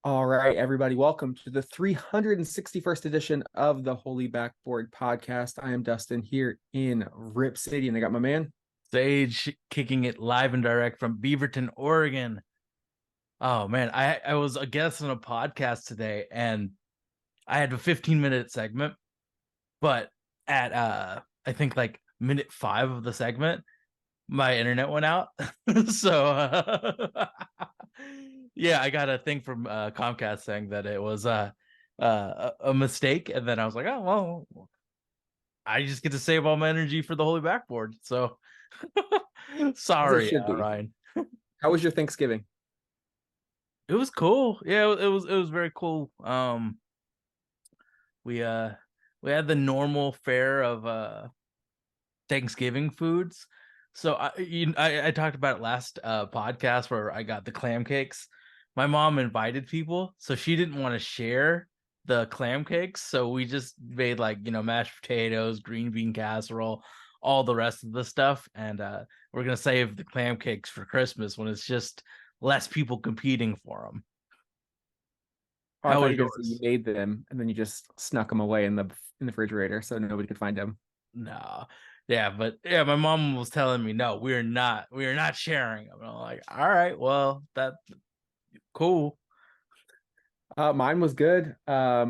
All right, everybody, welcome to the 361st edition of the Holy Backboard Podcast. I am Dustin here in Rip City, and I got my man Sage kicking it live and direct from Beaverton, Oregon. Oh man, I was a guest on a podcast today and I had a 15-minute segment, but at I think like minute 5 of the segment, my internet went out. so yeah, I got a thing from Comcast saying that it was a mistake, and then I was like, oh well, I just get to save all my energy for the Holy Backboard. So as it sorry, should be. Ryan. How was your Thanksgiving? It was cool. Yeah, it was very cool. We uh we had the normal fare of Thanksgiving foods. So I talked about it last podcast where I got the clam cakes. My mom invited people, so she didn't want to share the clam cakes, so we just made like, mashed potatoes, green bean casserole, all the rest of the stuff, and we're gonna save the clam cakes for Christmas when it's just less people competing for them. Oh, I How thought was you were going to say you yours? made them and then you just snuck them away in the refrigerator so nobody could find them. No. Yeah, but yeah, my mom was telling me, no, we are not sharing them. And I'm like, all right, well, that's cool. Mine was good.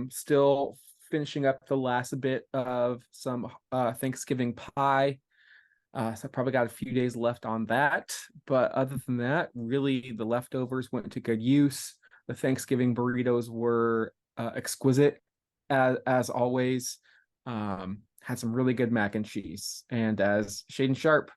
Still finishing up the last bit of some Thanksgiving pie. So I probably got a few days left on that. But other than that, really the leftovers went to good use. The Thanksgiving burritos were exquisite as always. Had some really good mac and cheese. And as Shaedon Sharpe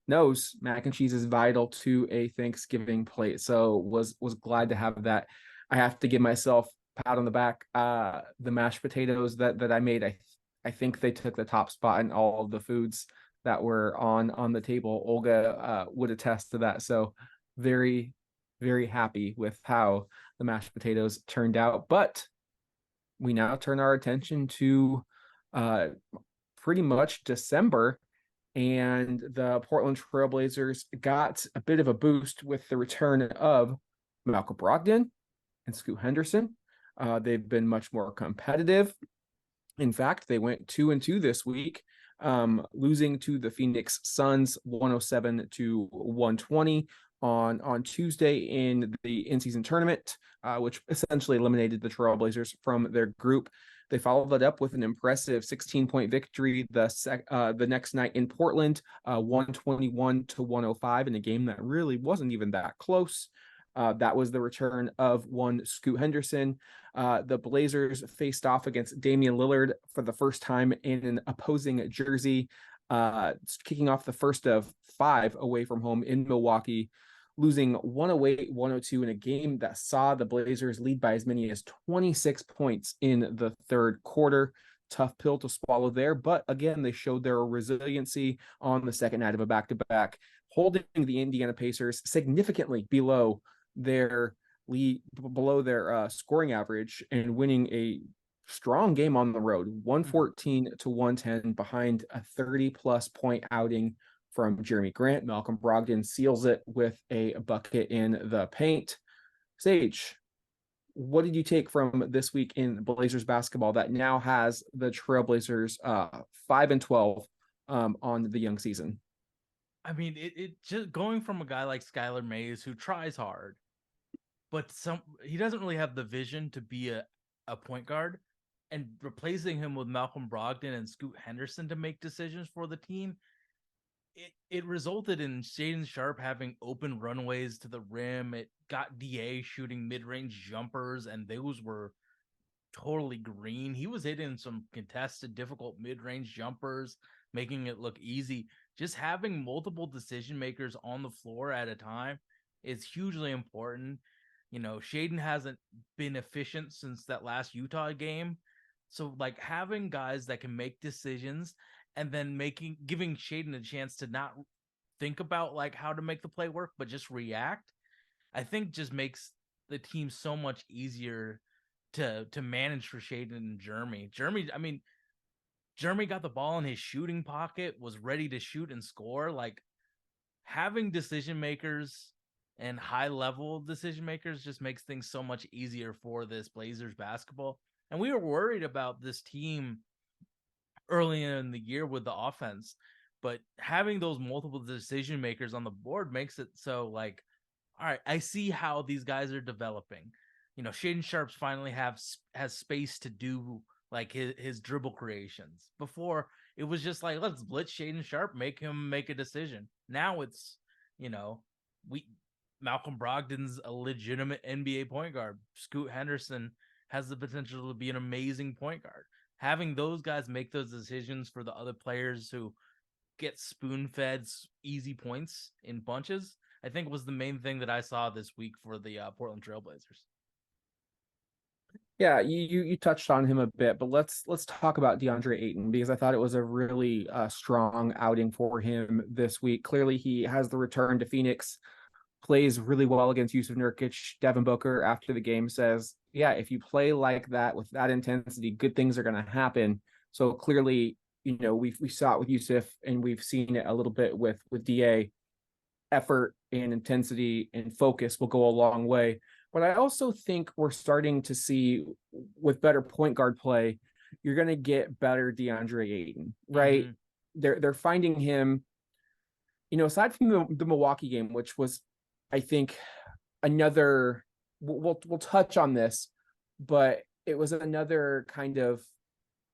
knows, mac and cheese is vital to a Thanksgiving plate. So was glad to have that. I have to give myself a pat on the back. The mashed potatoes that I made, I think they took the top spot in all of the foods that were on the table. Olga would attest to that. So very, very happy with how the mashed potatoes turned out. But we now turn our attention to uh, pretty much December, and the Portland Trailblazers got a bit of a boost with the return of Malcolm Brogdon and Scoot Henderson. They've been much more competitive. In fact, they went 2-2 this week, losing to the Phoenix Suns 107 to 120 on Tuesday in the in-season tournament, which essentially eliminated the Trailblazers from their group. They followed that up with an impressive 16-point victory the next night in Portland, 121 to 105 in a game that really wasn't even that close. That was the return of one Scoot Henderson. The Blazers faced off against Damian Lillard for the first time in an opposing jersey, kicking off the first of 5 away from home in Milwaukee, losing 108-102 in a game that saw the Blazers lead by as many as 26 points in the third quarter. Tough pill to swallow there, but again, they showed their resiliency on the second night of a back-to-back, holding the Indiana Pacers significantly below their scoring average and winning a strong game on the road, 114 to 110 behind a 30 plus point outing from Jeremy Grant. Malcolm Brogdon seals it with a bucket in the paint. Sage, what did you take from this week in Blazers basketball that now has the Trailblazers 5-12 on the young season? I mean, it just going from a guy like Skylar Mays who tries hard, but he doesn't really have the vision to be a point guard, and replacing him with Malcolm Brogdon and Scoot Henderson to make decisions for the team. It resulted in Shaedon Sharpe having open runways to the rim. It got DA shooting mid-range jumpers, and those were totally green. He was hitting some contested, difficult mid-range jumpers, making it look easy. Just having multiple decision makers on the floor at a time is hugely important. Shaedon hasn't been efficient since that last Utah game. So like having guys that can make decisions and then giving Shaedon a chance to not think about like how to make the play work, but just react, I think just makes the team so much easier to manage for Shaedon and Jeremy. Jeremy got the ball in his shooting pocket, was ready to shoot and score. Like having decision makers and high level decision makers just makes things so much easier for this Blazers basketball. And we were worried about this team early in the year with the offense, but having those multiple decision makers on the board makes it so like, all right, I see how these guys are developing. Shaedon Sharpe's finally has space to do like his dribble creations. Before it was just like, let's blitz Shaedon Sharpe, make him make a decision. Now it's, you know, we Malcolm Brogdon's a legitimate NBA point guard. Scoot Henderson has the potential to be an amazing point guard. Having those guys make those decisions for the other players who get spoon fed easy points in bunches, I think was the main thing that I saw this week for the Portland Trailblazers. Yeah, you touched on him a bit, but let's talk about DeAndre Ayton because I thought it was a really strong outing for him this week. Clearly, he has the return to Phoenix, plays really well against Yusuf Nurkic. Devin Booker after the game says, "Yeah, if you play like that with that intensity, good things are going to happen." So clearly, we saw it with Yusuf, and we've seen it a little bit with Da. Effort and intensity and focus will go a long way. But I also think we're starting to see with better point guard play, you're going to get better DeAndre Ayton, right? They're finding him, aside from the Milwaukee game, which was, I think, another. We'll touch on this, but it was another kind of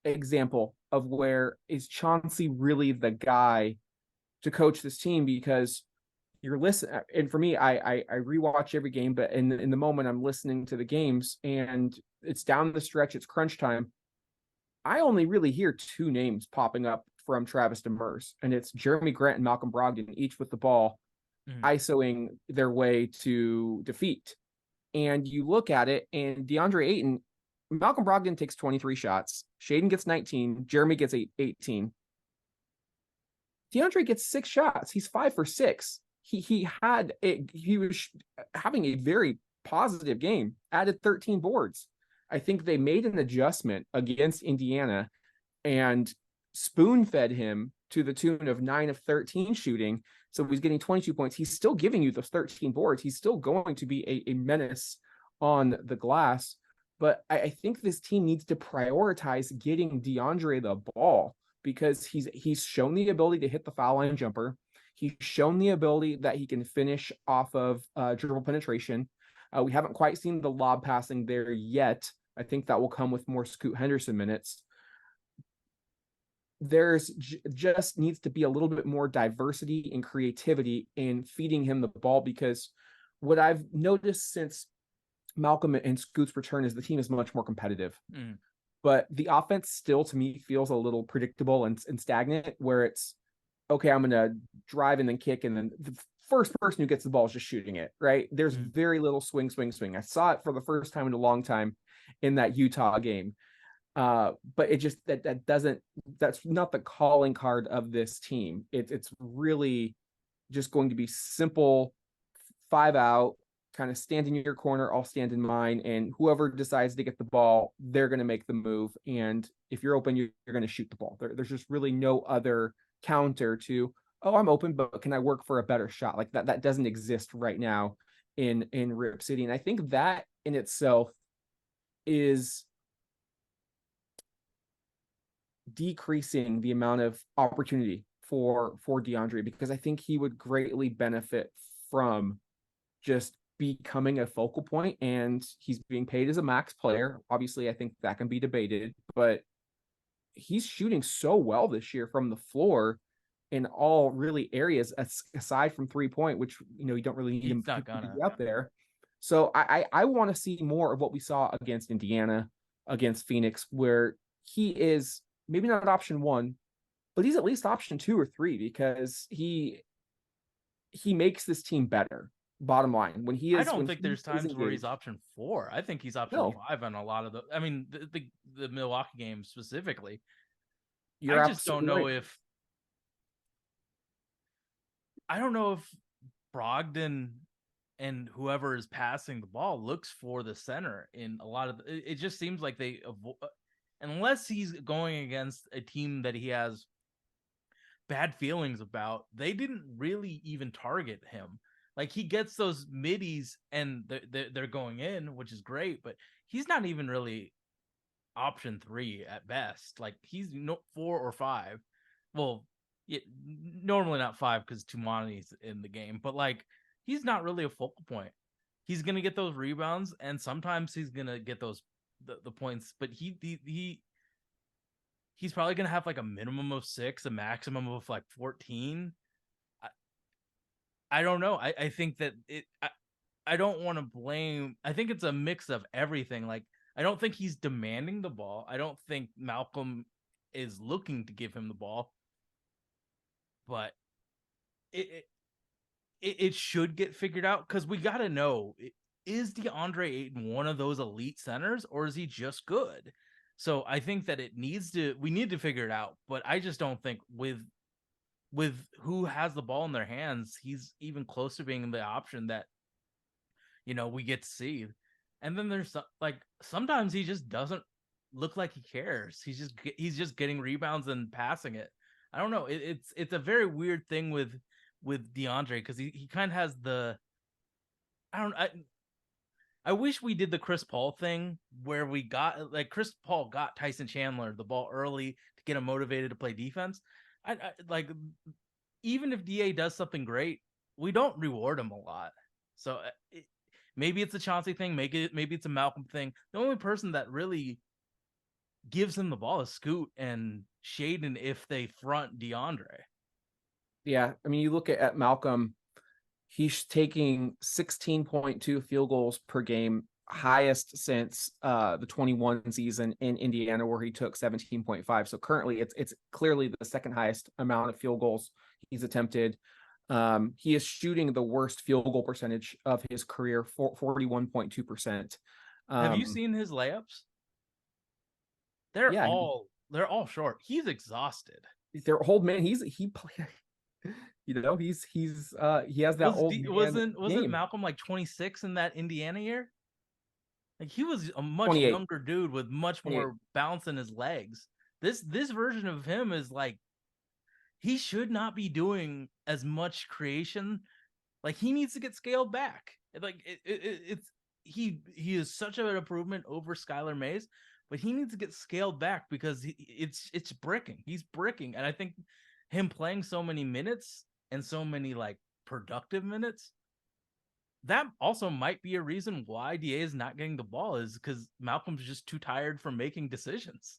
example of where is Chauncey really the guy to coach this team because you're listening, and for me, I rewatch every game, but in the moment I'm listening to the games and it's down the stretch, it's crunch time. I only really hear two names popping up from Travis Demers, and it's Jeremy Grant and Malcolm Brogdon, each with the ball, ISOing their way to defeat. And you look at it, and DeAndre Ayton, Malcolm Brogdon takes 23 shots, Shaedon gets 19, Jeremy gets 18. DeAndre gets 6 shots. He's 5 for 6. He was having a very positive game, added 13 boards. I think they made an adjustment against Indiana and spoon fed him to the tune of 9 of 13 shooting. So he's getting 22 points. He's still giving you those 13 boards. He's still going to be a menace on the glass. But I think this team needs to prioritize getting DeAndre the ball because he's shown the ability to hit the foul line jumper. He's shown the ability that he can finish off of dribble penetration. We haven't quite seen the lob passing there yet. I think that will come with more Scoot Henderson minutes. There's just needs to be a little bit more diversity and creativity in feeding him the ball because what I've noticed since Malcolm and Scoot's return is the team is much more competitive. But the offense still, to me, feels a little predictable and stagnant where it's, okay, I'm going to drive and then kick, and then the first person who gets the ball is just shooting it, right? There's very little swing. I saw it for the first time in a long time in that Utah game. But it just, that's not the calling card of this team. It's really just going to be simple 5 out, kind of stand in your corner, I'll stand in mine, and whoever decides to get the ball, they're going to make the move. And if you're open, you're going to shoot the ball. There's just really no other counter to, oh, I'm open, but can I work for a better shot? Like that doesn't exist right now in Rip City. And I think that in itself is decreasing the amount of opportunity for DeAndre, because I think he would greatly benefit from just becoming a focal point, and he's being paid as a max player. Obviously, I think that can be debated, but he's shooting so well this year from the floor in all really areas aside from 3-point, which you don't really need him to be up there. So I want to see more of what we saw against Indiana, against Phoenix, where he is maybe not option 1, but he's at least option 2 or 3 because he makes this team better. Bottom line, when he is, I don't think there's times where he's option 4. I think he's option 5 on a lot of I mean, the Milwaukee game specifically. I just don't know if Brogdon and whoever is passing the ball looks for the center in a lot of it just seems like they unless he's going against a team that he has bad feelings about, they didn't really even target him. Like he gets those middies and they're going in, which is great, but he's not even really option 3 at best. Like he's 4 or 5. Well, yeah, normally not 5 because Tumani's in the game, but like he's not really a focal point. He's gonna get those rebounds, and sometimes he's gonna get those the points, but he's probably gonna have like a minimum of 6, a maximum of like 14. I, I don't know. I think that I don't want to blame. I think it's a mix of everything. Like I don't think he's demanding the ball. I don't think Malcolm is looking to give him the ball, but it it should get figured out because we got to know, is DeAndre Ayton one of those elite centers or is he just good? So I think that we need to figure it out, but I just don't think with who has the ball in their hands, he's even close to being the option that we get to see. And then there's like sometimes he just doesn't look like he cares. He's just getting rebounds and passing it. I don't know. It's a very weird thing with DeAndre because he kind of has the I don't I wish we did the Chris Paul thing where we got like Chris Paul got Tyson Chandler the ball early to get him motivated to play defense. I like even if DA does something great, we don't reward him a lot. So maybe it's a Chauncey thing, maybe it's a Malcolm thing. The only person that really gives him the ball is Scoot and Shaedon if they front DeAndre. Yeah, I mean, you look at Malcolm, he's taking 16.2 field goals per game, highest since the 21 season in Indiana, where he took 17.5. So currently, it's clearly the second highest amount of field goals he's attempted. He is shooting the worst field goal percentage of his career, 41.2%. Have you seen his layups? They're Yeah, all they're all short. He's exhausted. their old man. He play, he has that old man Wasn't game. Malcolm like 26 in that Indiana year? Like he was a much 28, younger dude with much 28. more bounce in his legs. This version of him is like he should not be doing as much creation. Like he needs to get scaled back. Like it's he is such an improvement over Skylar Mays, but he needs to get scaled back because it's bricking. He's bricking, and I think him playing so many minutes and so many like productive minutes, that also might be a reason why DA is not getting the ball is because Malcolm's just too tired from making decisions.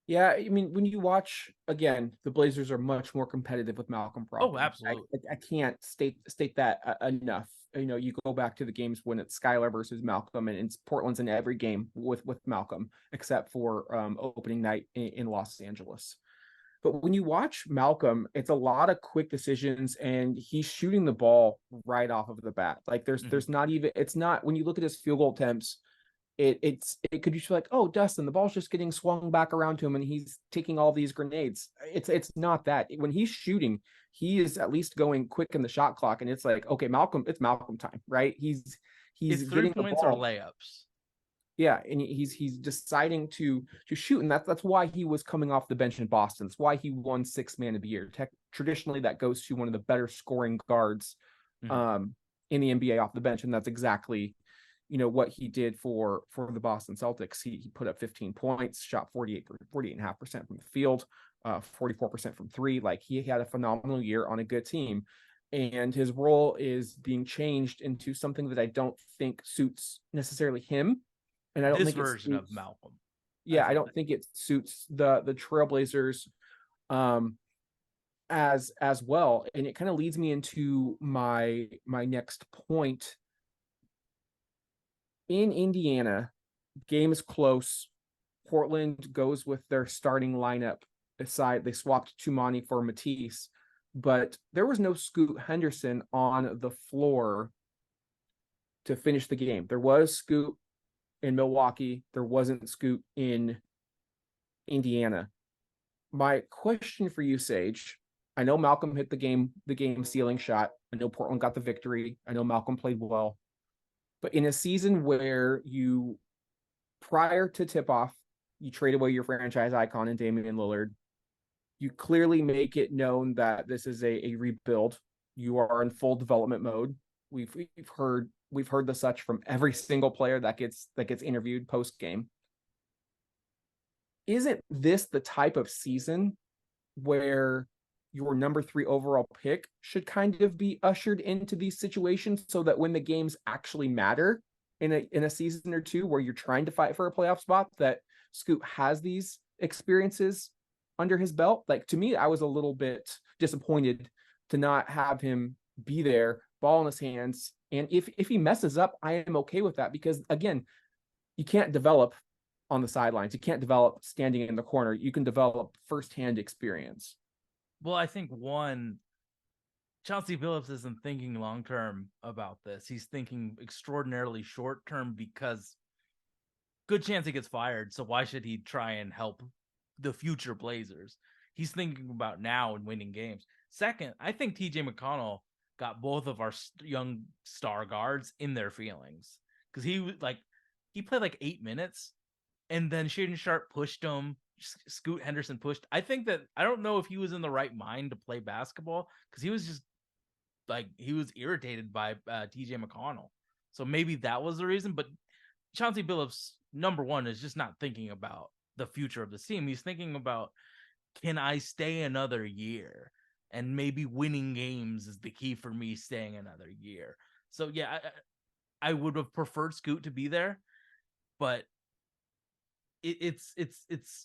Yeah, I mean, when you watch again, the Blazers are much more competitive with Malcolm Oh, Brogdon. absolutely. I can't state that enough. You go back to the games when it's Skylar versus Malcolm, and it's Portland's in every game with Malcolm, except for opening night in Los Angeles. But when you watch Malcolm, it's a lot of quick decisions, and he's shooting the ball right off of the bat. Like there's not even it's not when you look at his field goal attempts, it could just be like, oh, Dustin, the ball's just getting swung back around to him and he's taking all these grenades. It's not that. When he's shooting, he is at least going quick in the shot clock, and it's like, okay, Malcolm, it's Malcolm time, right? He's It's 3 getting the points or ball. layups. Yeah, and he's deciding to shoot, and that's why he was coming off the bench in Boston. It's why he won Sixth Man of the Year. Traditionally, that goes to one of the better scoring guards in the NBA off the bench, and that's exactly what he did for the Boston Celtics. He put up 15 points, shot 48.5% from the field, 44% from three. Like he had a phenomenal year on a good team, and his role is being changed into something that I don't think suits necessarily him, and I don't This think it version of suits. Malcolm. Yeah, I don't think it suits the Trailblazers as well, and it kind of leads me into my next point. In Indiana, game is close. Portland goes with their starting lineup aside. They swapped Tumani for Matisse, but there was no Scoot Henderson on the floor to finish the game. There was Scoot in Milwaukee. There wasn't Scoot in Indiana. My question for you, Sage, I know Malcolm hit the game sealing shot. I know Portland got the victory. I know Malcolm played well. But in a season where you, prior to tip-off, you trade away your franchise icon in Damian Lillard, you clearly make it known that this is a rebuild. You are in full development mode. We've heard the such from every single player that gets interviewed post game. Isn't this the type of season where your number 3 overall pick should kind of be ushered into these situations so that when the games actually matter in a season or two where you're trying to fight for a playoff spot, that Scoot has these experiences under his belt? Like, to me, I was a little bit disappointed to not have him be there, ball in his hands. And if he messes up, I am okay with that, because again, you can't develop on the sidelines. You can't develop standing in the corner. You can develop firsthand experience. Well, I think Chauncey Billups isn't thinking long term about this. He's thinking extraordinarily short term because good chance he gets fired. So why should he try and help the future Blazers? He's thinking about now and winning games. Second, I think TJ McConnell got both of our young star guards in their feelings, because he played like 8 minutes, and then Shaedon Sharpe pushed him. Scoot Henderson pushed. I don't know if he was in the right mind to play basketball, because he was just he was irritated by TJ McConnell. So maybe that was the reason. But Chauncey Billups, number one, is just not thinking about the future of the team. He's thinking about, can I stay another year? And maybe winning games is the key for me staying another year. So yeah, I would have preferred Scoot to be there, but it's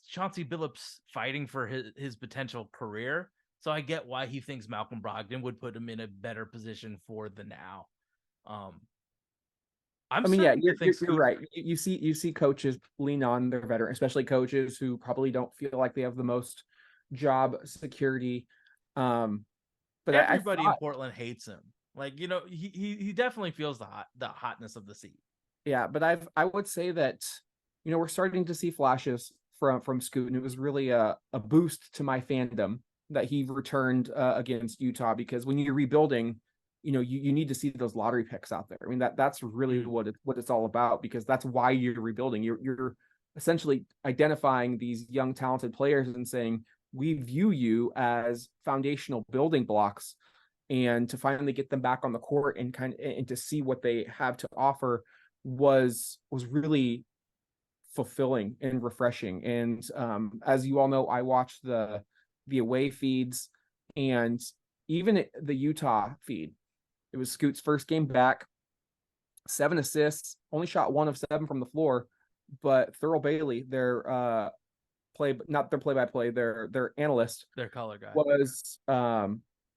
Chauncey Billups fighting for his potential career. So I get why he thinks Malcolm Brogdon would put him in a better position for the now. I'm I mean, yeah, starting to you're, think you're, you're Scoot. right. You see coaches lean on their veteran, especially coaches who probably don't feel like they have the most job security. But I Everybody in thought, Portland hates him. He definitely feels the hotness of the seat. yeah, but I would say that, we're starting to see flashes from Scoot, and it was really a boost to my fandom that he returned against Utah, because when you're rebuilding, you need to see those lottery picks out there. I mean, that's really what it's all about, because that's why you're rebuilding. You're essentially identifying these young talented players and saying, we view you as foundational building blocks, and to finally get them back on the court and to see what they have to offer was really fulfilling and refreshing. And as you all know, I watched the away feeds, and even the Utah feed. It was Scoot's first game back, 7 assists, only shot 1 of 7 from the floor. But Thurl Bailey, their not their play-by-play, their analyst, Their color guy. was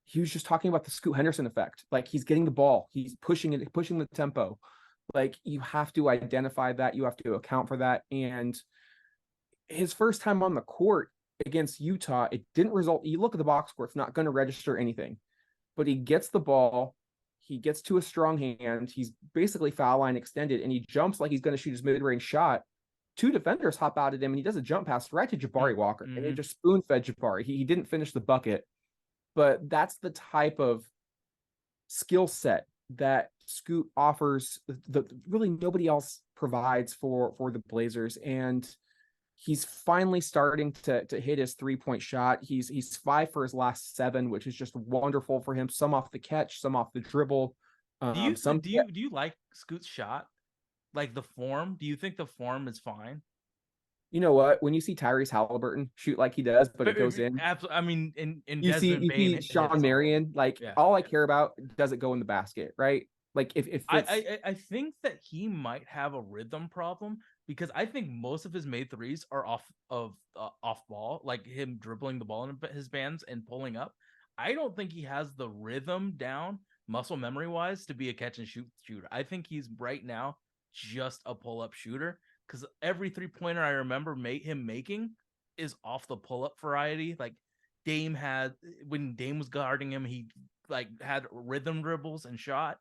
he was just talking about the Scoot Henderson effect. Like, he's getting the ball, he's pushing the tempo. Like, you have to identify that, you have to account for that. And his first time on the court against Utah, it didn't result. You look at the box score, it's not going to register anything. But he gets the ball, he gets to a strong hand, he's basically foul line extended, and he jumps like he's going to shoot his mid-range shot. 2 defenders hop out at him, and he does a jump pass right to Jabari Walker, and it just spoon-fed Jabari. He didn't finish the bucket, but that's the type of skill set that Scoot offers that really nobody else provides for the Blazers. And he's finally starting to hit his 3-point shot. He's 5 for his last 7, which is just wonderful for him. Some off the catch, some off the dribble. Do you Some do you like Scoot's shot? Like the form? Do you think the form is fine? You know what? When you see Tyrese Halliburton shoot like he does, but it goes in. Absolutely. I mean, in You see Desmond you Bain see Sean hits all. Marion. Like, Yeah. all I care about, does it go in the basket, right? Like, if it's I think that he might have a rhythm problem, because I think most of his made threes are off ball, like him dribbling the ball in his bands and pulling up. I don't think he has the rhythm down, muscle memory wise, to be a catch and shoot shooter. I think he's right now just a pull up shooter, because every 3-pointer I remember him making is off the pull up variety. Like when Dame was guarding him, he had rhythm dribbles and shot.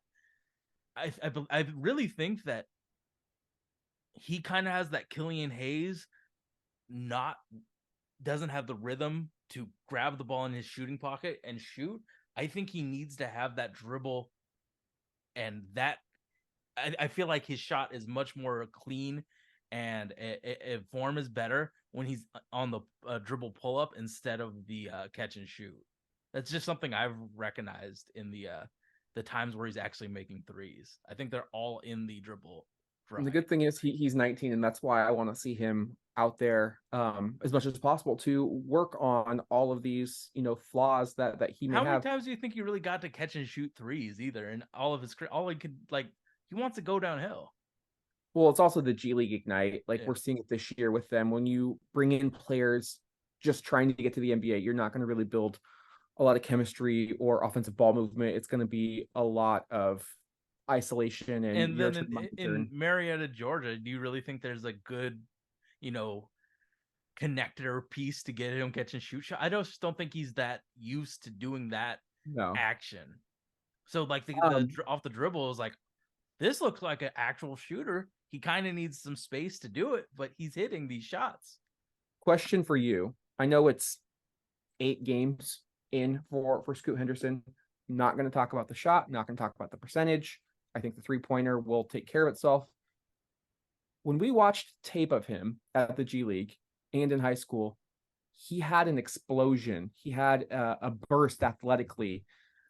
I really think that he kind of has that Killian Hayes, doesn't have the rhythm to grab the ball in his shooting pocket and shoot. I think he needs to have that dribble, and that I feel like his shot is much more clean, and form is better when he's on the dribble pull up instead of the catch and shoot. That's just something I've recognized in the the times where he's actually making threes. I think they're all in the dribble And the drive. good thing is he's 19, and that's why I want to see him out there as much as possible to work on all of these, flaws that he may How many have. times do you think he really got to catch and shoot threes either? And all of his all he could like he wants to go downhill. Well, it's also the G League Ignite. Like Yeah. we're seeing it this year with them. When you bring in players just trying to get to the NBA, you're not going to really build a lot of chemistry or offensive ball movement. It's going to be a lot of isolation and And your then turn, my in turn. Marietta, Georgia, do you really think there's a good, you know, connector piece to get him catch and shoot shot? I just don't think he's that used to doing that No. action. So like the Um, off the dribble is like this looks like an actual shooter. He kind of needs some space to do it, but he's hitting these shots. Question for you. I know it's 8 games in for Scoot Henderson. Not going to talk about the shot. Not going to talk about the percentage. I think the 3-pointer will take care of itself. When we watched tape of him at the G League and in high school, he had an explosion. He had a burst athletically.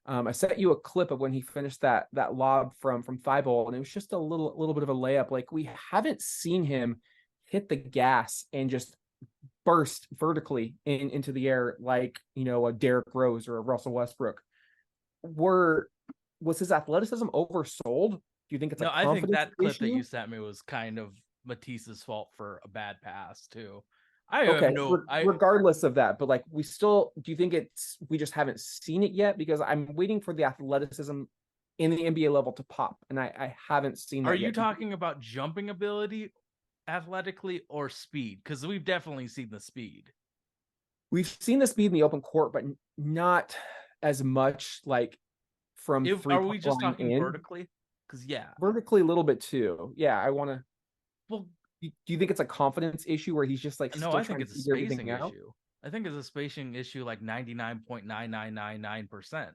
I sent you a clip of when he finished that lob from Thibault, and it was just a little bit of a layup. Like we haven't seen him hit the gas and just burst vertically into the air like a Derrick Rose or a Russell Westbrook. Was his athleticism oversold? Do you think it's a No, I think confidence that clip that you issue? sent me was kind of Matisse's fault for a bad pass too. I have Okay, no I regardless of that, but like do you think we just haven't seen it yet? Because I'm waiting for the athleticism in the NBA level to pop, and I haven't seen Are that you yet. talking about jumping ability athletically or speed? Because we've definitely seen the speed. We've seen the speed in the open court, but not as much like from If three are we point just line talking in. vertically? Because yeah, Vertically a little bit too. Yeah, I want to. well, Do you think it's a confidence issue where he's just like no, still I think trying to it's a figure everything spacing out? issue. I think it's a spacing issue like 99.9999%.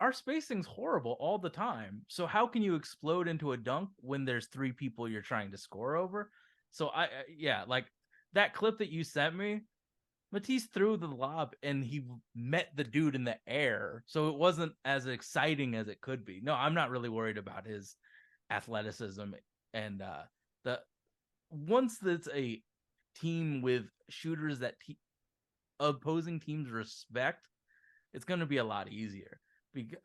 Our spacing's horrible all the time. So how can you explode into a dunk when there's three people you're trying to score over? So yeah, like that clip that you sent me, Matisse threw the lob and he met the dude in the air. So it wasn't as exciting as it could be. No, I'm not really worried about his athleticism and the once it's a team with shooters that opposing teams respect, it's going to be a lot easier.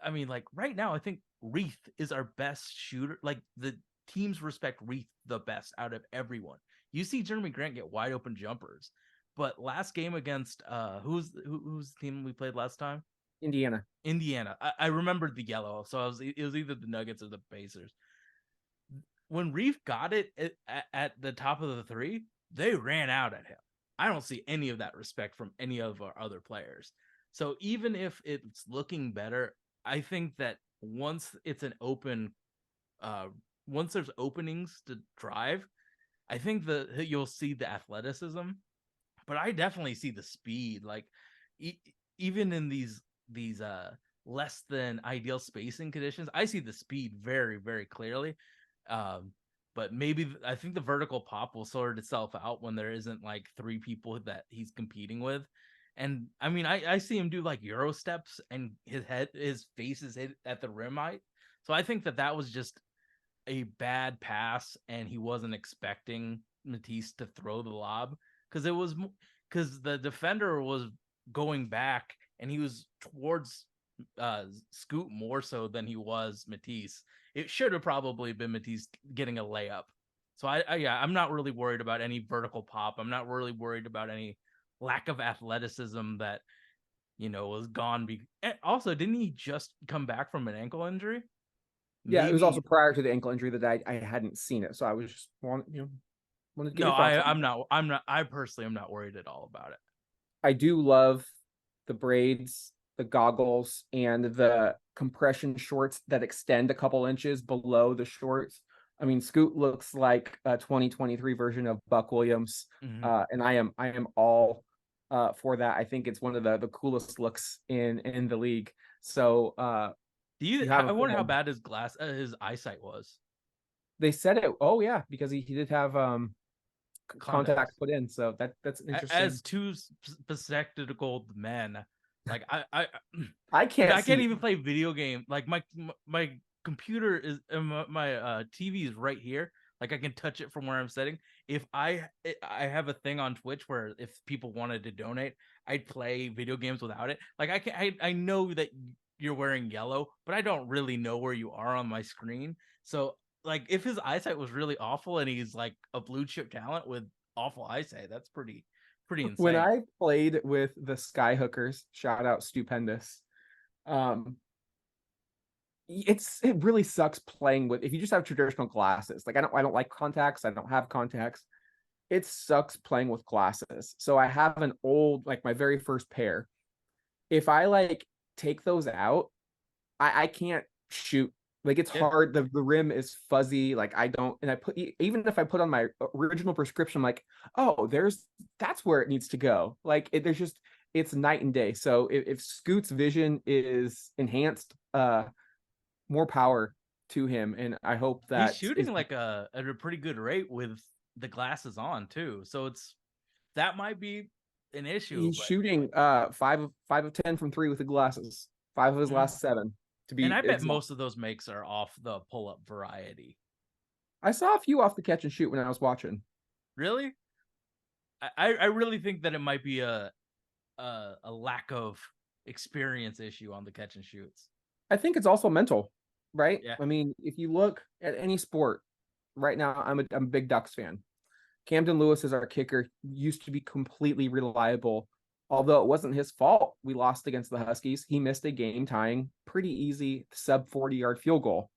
I mean, like right now, I think Reith is our best shooter. Like the teams respect Reith the best out of everyone. You see Jeremy Grant get wide open jumpers, but last game against who's the team we played last time? Indiana. Indiana. I remembered the yellow, so it was either the Nuggets or the Pacers. When Reef got it at the top of the three, they ran out at him. I don't see any of that respect from any of our other players. So even if it's looking better, I think that once it's an open, once there's openings to drive, I think that you'll see the athleticism. But I definitely see the speed. Like even in these less than ideal spacing conditions, I see the speed very very clearly. Um, but maybe I think the vertical pop will sort itself out when there isn't like three people that he's competing with. And I mean, I see him do like Euro steps and his face is hit at the rim height. So I think that was just a bad pass and he wasn't expecting Matisse to throw the lob because because the defender was going back and he was towards Scoot more so than he was Matisse. It should have probably been Matisse getting a layup. So yeah, I'm not really worried about any vertical pop. I'm not really worried about any lack of athleticism that was gone. Also, didn't he just come back from an ankle injury? Yeah, it was Maybe also prior to the ankle injury that I hadn't seen it, so I was just wanted to get no. your thoughts on I'm it. not. I'm not. I personally am not worried at all about it. I do love the braids, the goggles, and the compression shorts that extend a couple inches below the shorts. I mean, Scoot looks like a 2023 version of Buck Williams, Mm-hmm. and I am all for that. I think it's one of the coolest looks in the league. So Do you? you have I a wonder how fan. bad his eyesight was. They said it. Oh yeah, because he did have contact Contacts. put in. So that's As interesting. two spectacled men, Like I I dude, can't I can't see. even play video game. Like my computer is my TV is right here. Like I can touch it from where I'm sitting. If I have a thing on Twitch where if people wanted to donate, I'd play video games without it. Like I know that you're wearing yellow, but I don't really know where you are on my screen. So like if his eyesight was really awful and he's like a blue chip talent with awful eyesight, that's pretty When insane. I played with the Skyhookers, shout out Stupendous. Um, it really sucks playing with if you just have traditional glasses. Like I don't like contacts. I don't have contacts. It sucks playing with glasses. So I have an old like my very first pair. If I like take those out, I can't shoot. Like it's Yeah. hard. The rim is fuzzy. Like I don't, and I put even if I put on my original prescription, I'm like, oh, that's where it needs to go. Like there's just it's night and day. So if Scoot's vision is enhanced, more power to him, and I hope He's that is shooting like a at a pretty good rate with the glasses on too. So it's that might be an issue, he's but shooting 5 of 10 from three with the glasses. 5 of his mhm. last 7 to And be I bet exact. most of those makes are off the pull up variety. I saw a few off the catch and shoot when I was watching. Really? I really think that it might be a lack of experience issue on the catch and shoots. I think it's also mental, right? Yeah. I mean, if you look at any sport right now, I'm a big Ducks fan. Camden Lewis is our kicker, used to be completely reliable. Although it wasn't his fault, we lost against the Huskies. He missed a game tying, pretty easy sub 40-yard field goal.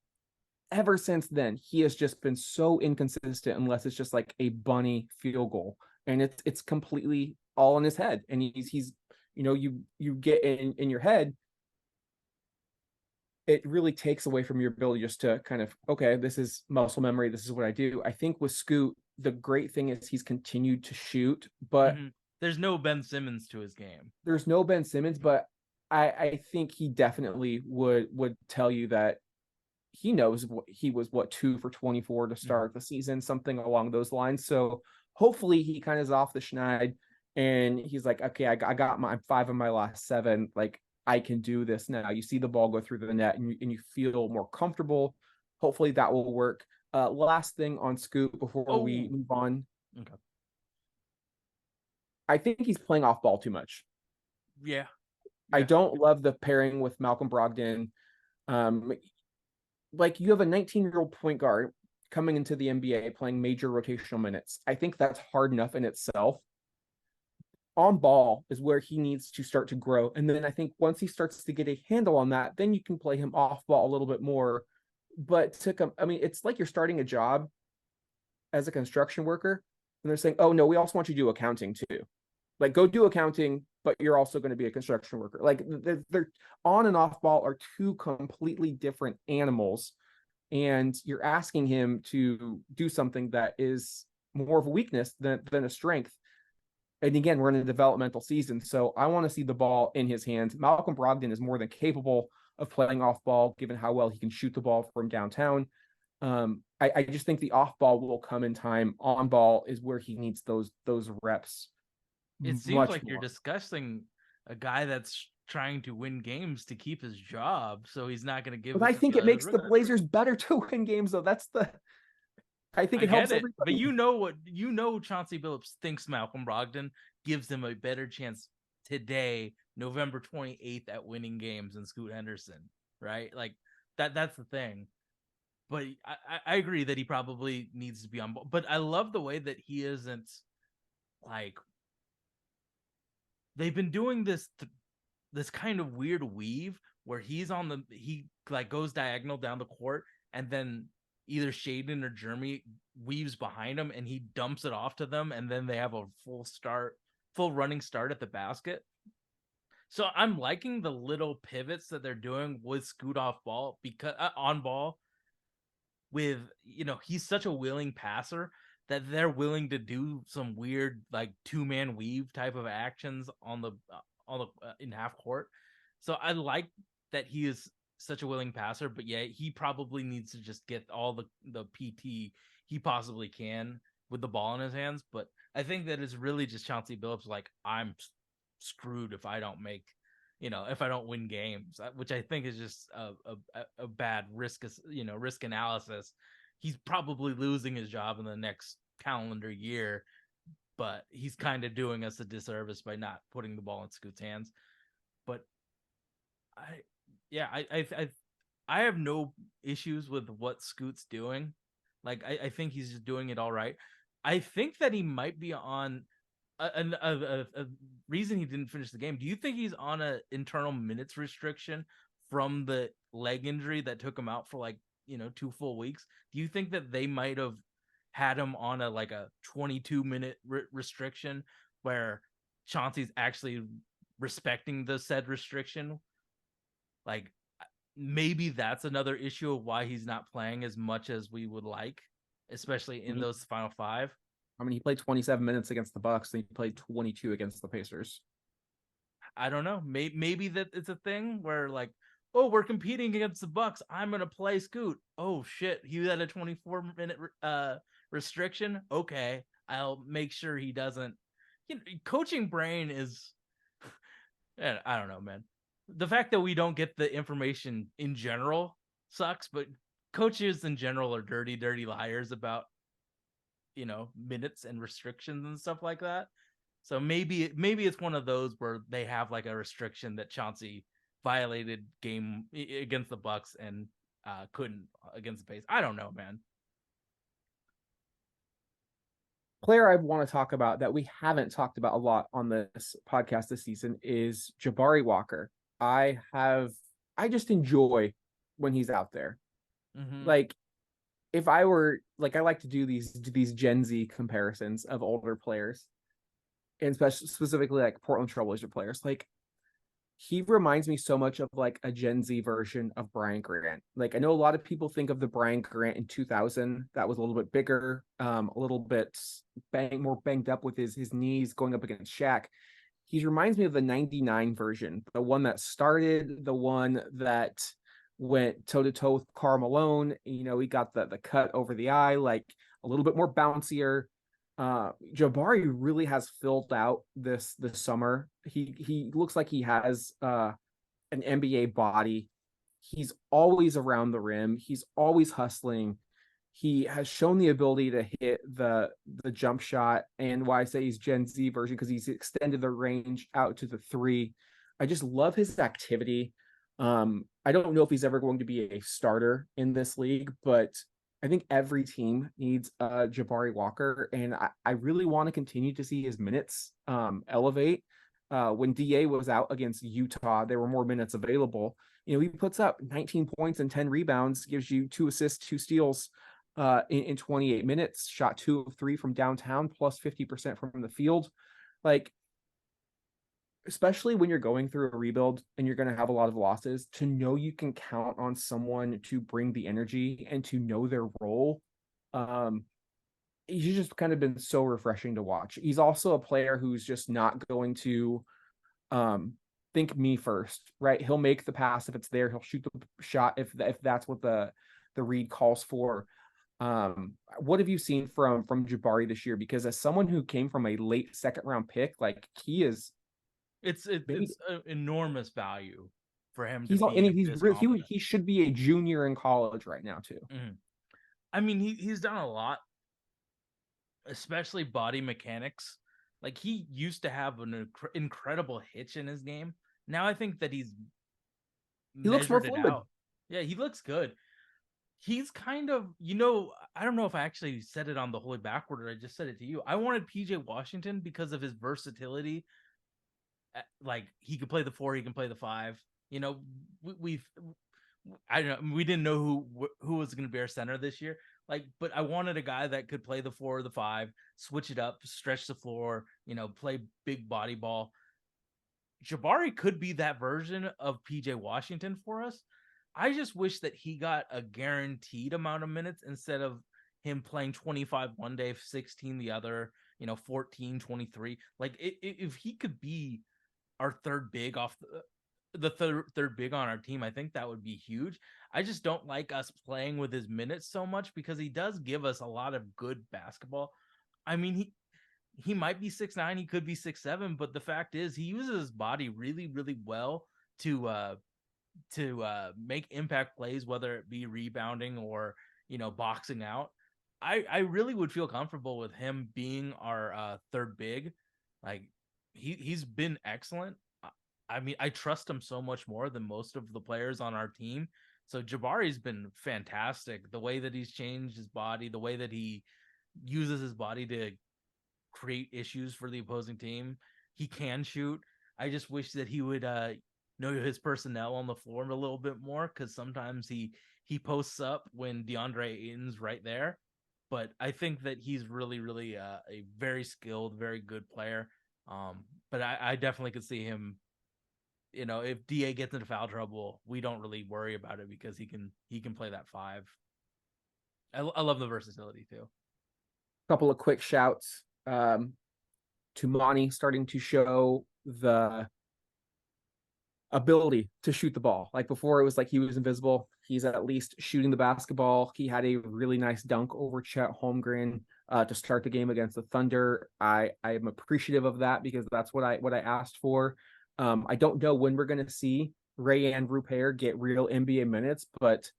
Ever since then, he has just been so inconsistent unless it's just like a bunny field goal. And it's completely all in his head. And he's you get in your head, it really takes away from your ability just to kind of, okay, this is muscle memory. This is what I do. I think with Scoot, the great thing is he's continued to shoot, but Mm-hmm. There's no Ben Simmons to his game. there's no Ben Simmons, but I think he definitely would tell you that he knows what he was 2 for 24 to Mm-hmm. start the season, something along those lines. So hopefully he kind of is off the schneid and he's like, okay, I got my 5 of my last 7. Like I can do this now. You see the ball go through the net and you feel more comfortable. Hopefully that will work. Last thing on Scoop before we Oh, move on. okay. I think he's playing off ball too much. Yeah. I Yeah. don't love the pairing with Malcolm Brogdon. Um, like you have a 19-year-old point guard coming into the NBA playing major rotational minutes. I think that's hard enough in itself. On ball is where he needs to start to grow. And then I think once he starts to get a handle on that, then you can play him off ball a little bit more. But to come, I mean, it's like you're starting a job as a construction worker, and they're saying, oh, no, we also want you to do accounting too. Like, go do accounting, but you're also going to be a construction worker. Like, they're on and off ball are two completely different animals and you're asking him to do something that is more of a weakness than a strength. And again, we're in a developmental season, so I want to see the ball in his hands. Malcolm Brogdon is more than capable of playing off ball, given how well he can shoot the ball from downtown. I just think the off ball will come in time. On ball is where he needs those reps It seems much like you're more. discussing a guy that's trying to win games to keep his job, so he's not going to give But it I to think it the makes the rookie. Blazers better to win games, though. That's the I think I it helps get it, but everybody. Chauncey Billups thinks Malcolm Brogdon gives him a better chance today, November 28th, at winning games than Scoot Henderson, right? Like that's the thing. But I agree that he probably needs to be on. But I love the way that he isn't like they've been doing this kind of weird weave where he like goes diagonal down the court and then either Shaedon or Jeremy weaves behind him and he dumps it off to them and then they have a full running start at the basket. So I'm liking the little pivots that they're doing with Scoot off ball because on ball with he's such a willing passer that they're willing to do some weird like two-man weave type of actions on the in half court. So I like that he is such a willing passer, but yeah, he probably needs to just get all the PT he possibly can with the ball in his hands. But I think that it's really just Chauncey Billups like I'm screwed if I don't make if I don't win games, which I think is just a bad risk, risk analysis. He's probably losing his job in the next calendar year, but he's kind of doing us a disservice by not putting the ball in Scoot's hands. But I, yeah, I have no issues with what Scoot's doing. Like, I think he's just doing it all right. I think that he might be on a reason he didn't finish the game. Do you think he's on an internal minutes restriction from the leg injury that took him out for 2 full weeks? Do you think that they might have had him on a 22-minute restriction where Chauncey's actually respecting the said restriction? Like, maybe that's another issue of why he's not playing as much as we would like, especially in those final 5. I mean, he played 27 minutes against the Bucks, and he played 22 against the Pacers. I don't know. Maybe that it's a thing where oh, we're competing against the Bucks. I'm gonna play Scoot. Oh shit, he had a 24-minute restriction. Okay, I'll make sure he doesn't. Coaching brain is. I don't know, man. The fact that we don't get the information in general sucks, but coaches in general are dirty liars about minutes and restrictions and stuff like that. So maybe it's one of those where they have a restriction that Chauncey violated game against the Bucks and couldn't against the Pace. I don't know, man. Player I want to talk about that we haven't talked about a lot on this podcast this season is Jabari Walker. I just enjoy when he's out there. Mm-hmm. If I were I like to do these Gen Z comparisons of older players, and specifically Portland Trailblazer players. He reminds me so much of a Gen Z version of Brian Grant. I know a lot of people think of the Brian Grant in 2000 that was a little bit bigger, a little bit more banged up with his knees going up against Shaq. He reminds me of the 99 version, the one that started, the one that went toe-to-toe with Karl Malone. He got the cut over the eye, a little bit more bouncier. Jabari really has filled out this summer. He looks like he has an NBA body. He's always around the rim. He's always hustling. He has shown the ability to hit the jump shot, and why I say he's Gen Z version, because he's extended the range out to the 3. I just love his activity. I don't know if he's ever going to be a starter in this league, but I think every team needs Jabari Walker, and I really want to continue to see his minutes elevate. When DA was out against Utah, there were more minutes available. He puts up 19 points and 10 rebounds, gives you 2 assists, 2 steals in 28 minutes, shot 2 of 3 from downtown, plus 50% from the field. Especially when you're going through a rebuild and you're going to have a lot of losses, to know you can count on someone to bring the energy and to know their role. He's just kind of been so refreshing to watch. He's also a player who's just not going to think me first, right? He'll make the pass if it's there. He'll shoot the shot if that's what the read calls for. What have you seen from Jabari this year? Because as someone who came from a late 2nd round pick, he is. It's an enormous value for him. He should be a junior in college right now too. Mm-hmm. I mean, he's done a lot, especially body mechanics. He used to have an incredible hitch in his game. Now I think that he looks more fluid. Yeah, he looks good. He's kind of, I don't know if I actually said it on the Holy Backward or I just said it to you. I wanted PJ Washington because of his versatility. He could play the 4, he can play the 5. I don't know, we didn't know who was going to be our center this year. But I wanted a guy that could play the 4 or the 5, switch it up, stretch the floor, play big body ball. Jabari could be that version of PJ Washington for us. I just wish that he got a guaranteed amount of minutes instead of him playing 25 one day, 16 the other, 14, 23. If he could be our third big off the third big on our team, I think that would be huge. I just don't like us playing with his minutes so much because he does give us a lot of good basketball. I mean, he might be 6'9", he could be 6'7", but the fact is he uses his body really, really well to make impact plays, whether it be rebounding or boxing out. I really would feel comfortable with him being our third big. Like he's been excellent. I mean, I trust him so much more than most of the players on our team. So Jabari's been fantastic. The way that he's changed his body, the way that he uses his body to create issues for the opposing team. He can shoot. I just wish that he would know his personnel on the floor a little bit more, because sometimes he posts up when DeAndre Ayton's right there. But I think that he's really, really a very skilled, very good player. But I definitely could see him. If DA gets into foul trouble, we don't really worry about it because he can play that five. I love the versatility too. Couple of quick shouts. Tumani starting to show the ability to shoot the ball. Like before, it was like he was invisible. He's at least shooting the basketball. He had a really nice dunk over Chet Holmgren to start the game against the Thunder. I am appreciative of that because that's what I asked for. I don't know when we're going to see Rayan Rupert get real NBA minutes, but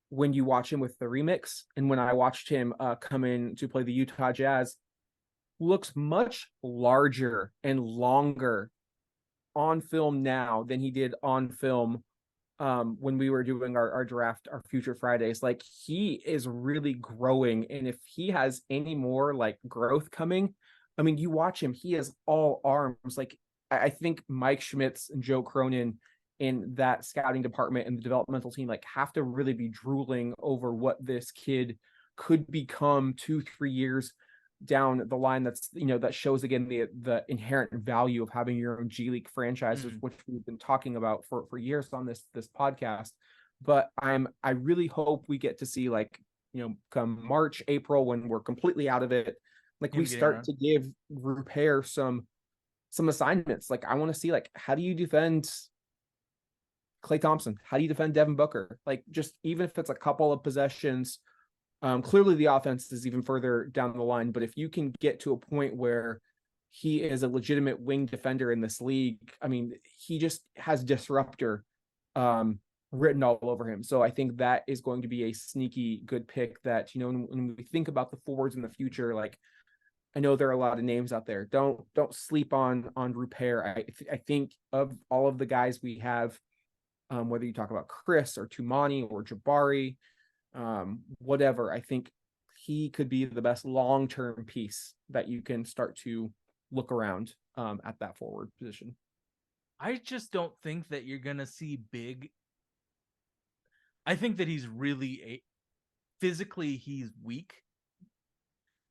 when you watch him with the remix and when I watched him come in to play the Utah Jazz, looks much larger and longer on film now than he did on film when we were doing our draft, our future Fridays. Like he is really growing. And if he has any more like growth coming, I mean, you watch him, he is all arms. Like I think Mike Schmitz and Joe Cronin in that scouting department and the developmental team like have to really be drooling over what this kid could become 2-3 years down the line. That's that shows again the inherent value of having your own G League franchises, which we've been talking about for years on this podcast. But I really hope we get to see like come March, April, when we're completely out of it, like we start to give Rupert some assignments. Like I want to see like how do you defend Klay Thompson? How do you defend Devin Booker? Like just even if it's a couple of possessions. Clearly the offense is even further down the line, but if you can get to a point where he is a legitimate wing defender in this league, I mean, he just has disruptor written all over him. So I think that is going to be a sneaky good pick that, when we think about the forwards in the future, like I know there are a lot of names out there. Don't sleep on Rupert. I think of all of the guys we have, whether you talk about Chris or Tumani or Jabari, whatever, I think he could be the best long-term piece that you can start to look around at that forward position. I just don't think that you're gonna see big. I think that he's really physically he's weak.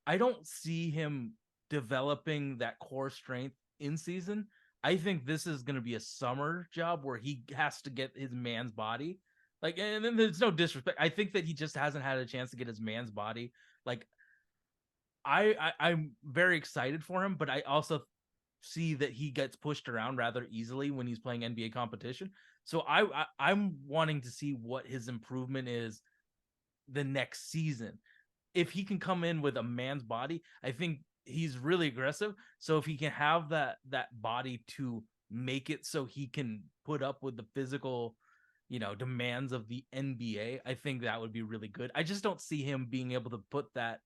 I don't see him developing that core strength in season. I think this is going to be a summer job where he has to get his man's body. Like, and then there's no disrespect. I think that he just hasn't had a chance to get his man's body. Like, I'm very excited for him, but I also see that he gets pushed around rather easily when he's playing NBA competition. So I'm wanting to see what his improvement is the next season. If he can come in with a man's body, I think he's really aggressive. So if he can have that body to make it so he can put up with the physical, demands of the NBA, I think that would be really good. I just don't see him being able to put that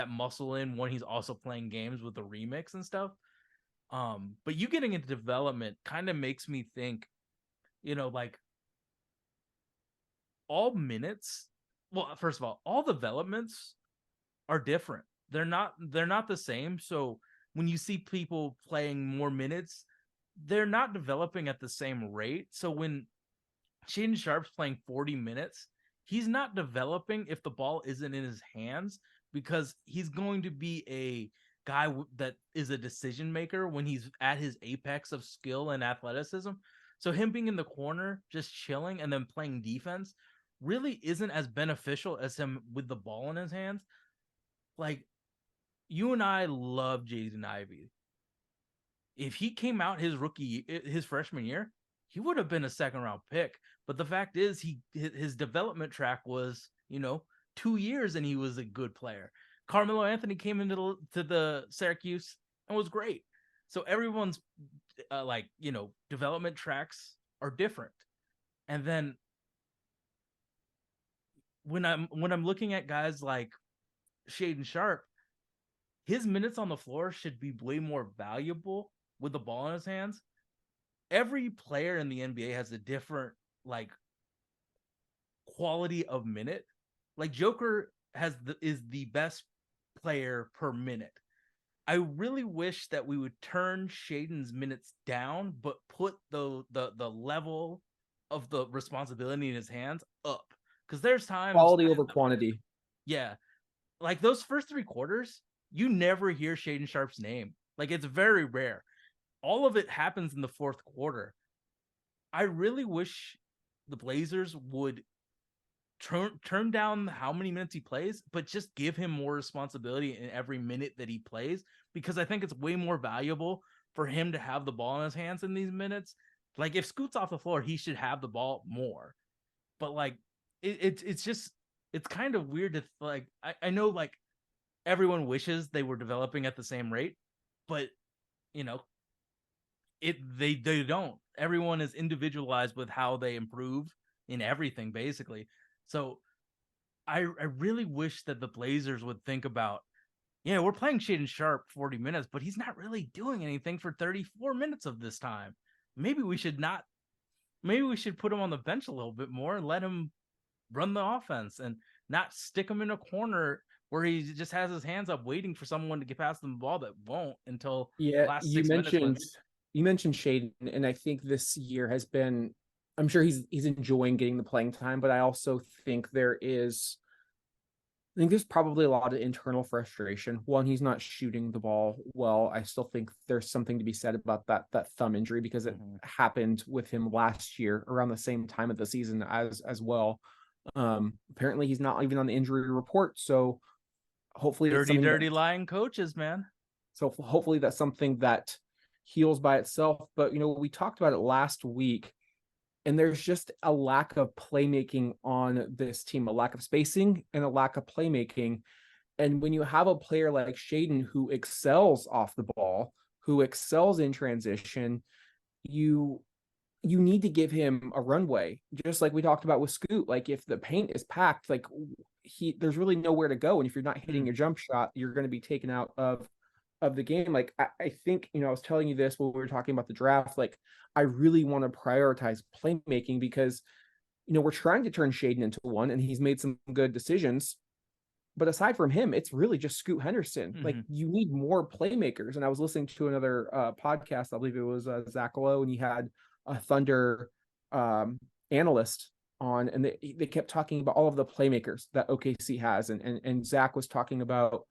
muscle in when he's also playing games with the remix and stuff. But you getting into development kind of makes me think, like all minutes. Well, first of all developments are different. They're not the same. So when you see people playing more minutes, they're not developing at the same rate. So when Shaedon Sharpe's playing 40 minutes, he's not developing if the ball isn't in his hands, because he's going to be a guy that is a decision maker when he's at his apex of skill and athleticism. So him being in the corner, just chilling and then playing defense really isn't as beneficial as him with the ball in his hands. Like, you and I love Jaden Ivey. If he came out his freshman year, he would have been a second round pick. But the fact is, his development track was 2 years, and he was a good player. Carmelo Anthony came into the Syracuse and was great. So everyone's development tracks are different. And then when I'm looking at guys like Shaedon Sharpe, his minutes on the floor should be way more valuable with the ball in his hands. Every player in the NBA has a different like quality of minute. Like Joker is the best player per minute. I really wish that we would turn Shaedon's minutes down, but put the level of the responsibility in his hands up. Because there's times, Quality over quantity. yeah, like those first 3 quarters, you never hear Shaedon Sharpe's name. Like it's very rare. All of it happens in the fourth quarter. I really wish the Blazers would turn down how many minutes he plays, but just give him more responsibility in every minute that he plays, because I think it's way more valuable for him to have the ball in his hands in these minutes. Like if Scoot's off the floor, he should have the ball more. But like it's just it's kind of weird to like I know like everyone wishes they were developing at the same rate, but you know, they don't. Everyone is individualized with how they improve in everything basically. So I really wish that the Blazers would think about, yeah, we're playing Shaedon Sharpe 40 minutes, but he's not really doing anything for 34 minutes of this time. Maybe we should not, maybe we should put him on the bench a little bit more and let him run the offense and not stick him in a corner where he just has his hands up waiting for someone to get past the ball that won't until the Yeah, last 6 minutes. You mentioned Shaedon, and I think this year has been. I'm sure he's enjoying getting the playing time, but I also think I think there's probably a lot of internal frustration. One, he's not shooting the ball well. I still think there's something to be said about that thumb injury because it happened with him last year around the same time of the season as well. Apparently he's not even on the injury report, so hopefully it's Dirty, something dirty lying coaches, man. so hopefully that's something that heals by itself. But we talked about it last week, and there's just a lack of playmaking on this team, a lack of spacing and a lack of playmaking. And when you have a player like Shaedon who excels off the ball, who excels in transition, you you need to give him a runway, just like we talked about with Scoot. Like if the paint is packed, like there's really nowhere to go, and if you're not hitting your jump shot, you're going to be taken out of the game. Like I think I was telling you this when we were talking about the draft. Like I really want to prioritize playmaking because we're trying to turn Shaedon into one, and he's made some good decisions. But aside from him, it's really just Scoot Henderson. Like you need more playmakers. And I was listening to another podcast, I believe it was Zach Lowe, and he had a Thunder analyst on, and they kept talking about all of the playmakers that OKC has. And Zach was talking about,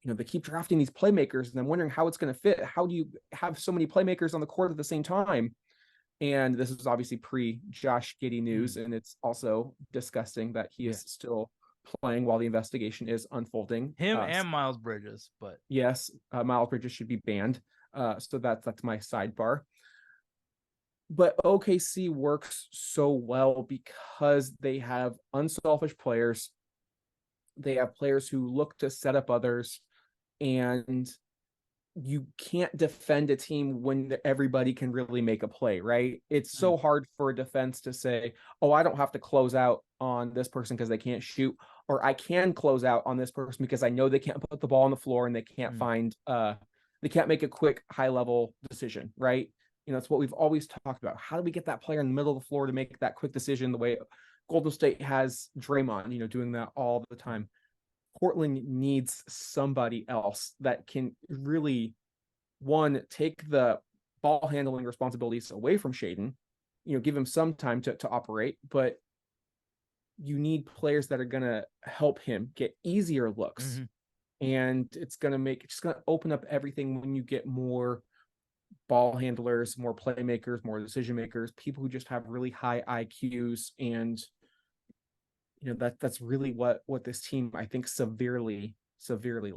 they keep drafting these playmakers, and I'm wondering how it's going to fit. How do you have so many playmakers on the court at the same time? And this is obviously pre-Josh Giddey news, and it's also disgusting that he is still playing while the investigation is unfolding. Him and Miles Bridges, but yes, Miles Bridges should be banned. So that's my sidebar. But OKC works so well because they have unselfish players. They have players who look to set up others, and you can't defend a team when everybody can really make a play, right? It's so hard for a defense to say, oh, I don't have to close out on this person because they can't shoot, or I can close out on this person because I know they can't put the ball on the floor and they can't they can't make a quick high level decision, right? It's what we've always talked about. How do we get that player in the middle of the floor to make that quick decision the way Golden State has Draymond, doing that all the time? Portland needs somebody else that can really, one, take the ball handling responsibilities away from Shaedon, give him some time to operate, but you need players that are going to help him get easier looks. And it's going to open up everything when you get more ball handlers, more playmakers, more decision makers, people who just have really high IQs. And that's really what this team, I think, severely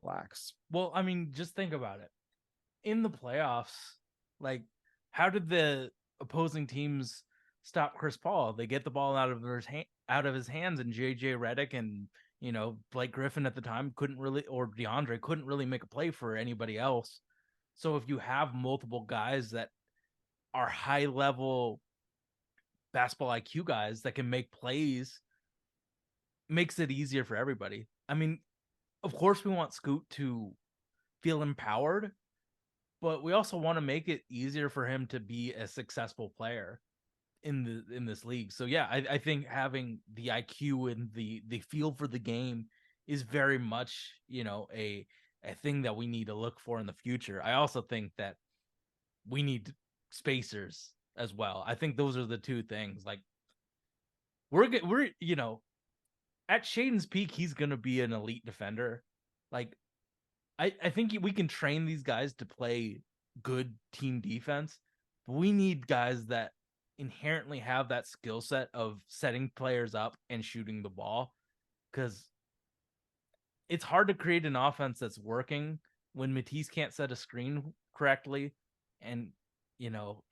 lacks. Well, I mean, just think about it. In the playoffs, like, how did the opposing teams stop Chris Paul? They get the ball out of his hands, and JJ Redick and Blake Griffin at the time couldn't really, or DeAndre couldn't really make a play for anybody else. So if you have multiple guys that are high level basketball IQ guys that can make plays, makes it easier for everybody. I mean, of course we want Scoot to feel empowered, but we also want to make it easier for him to be a successful player in this league. So yeah, I think having the IQ and the feel for the game is very much, a thing that we need to look for in the future. I also think that we need spacers as well. I think those are the two things. Like we're at Shaedon's peak, he's gonna be an elite defender. Like I think we can train these guys to play good team defense, but we need guys that inherently have that skill set of setting players up and shooting the ball, because it's hard to create an offense that's working when Matisse can't set a screen correctly and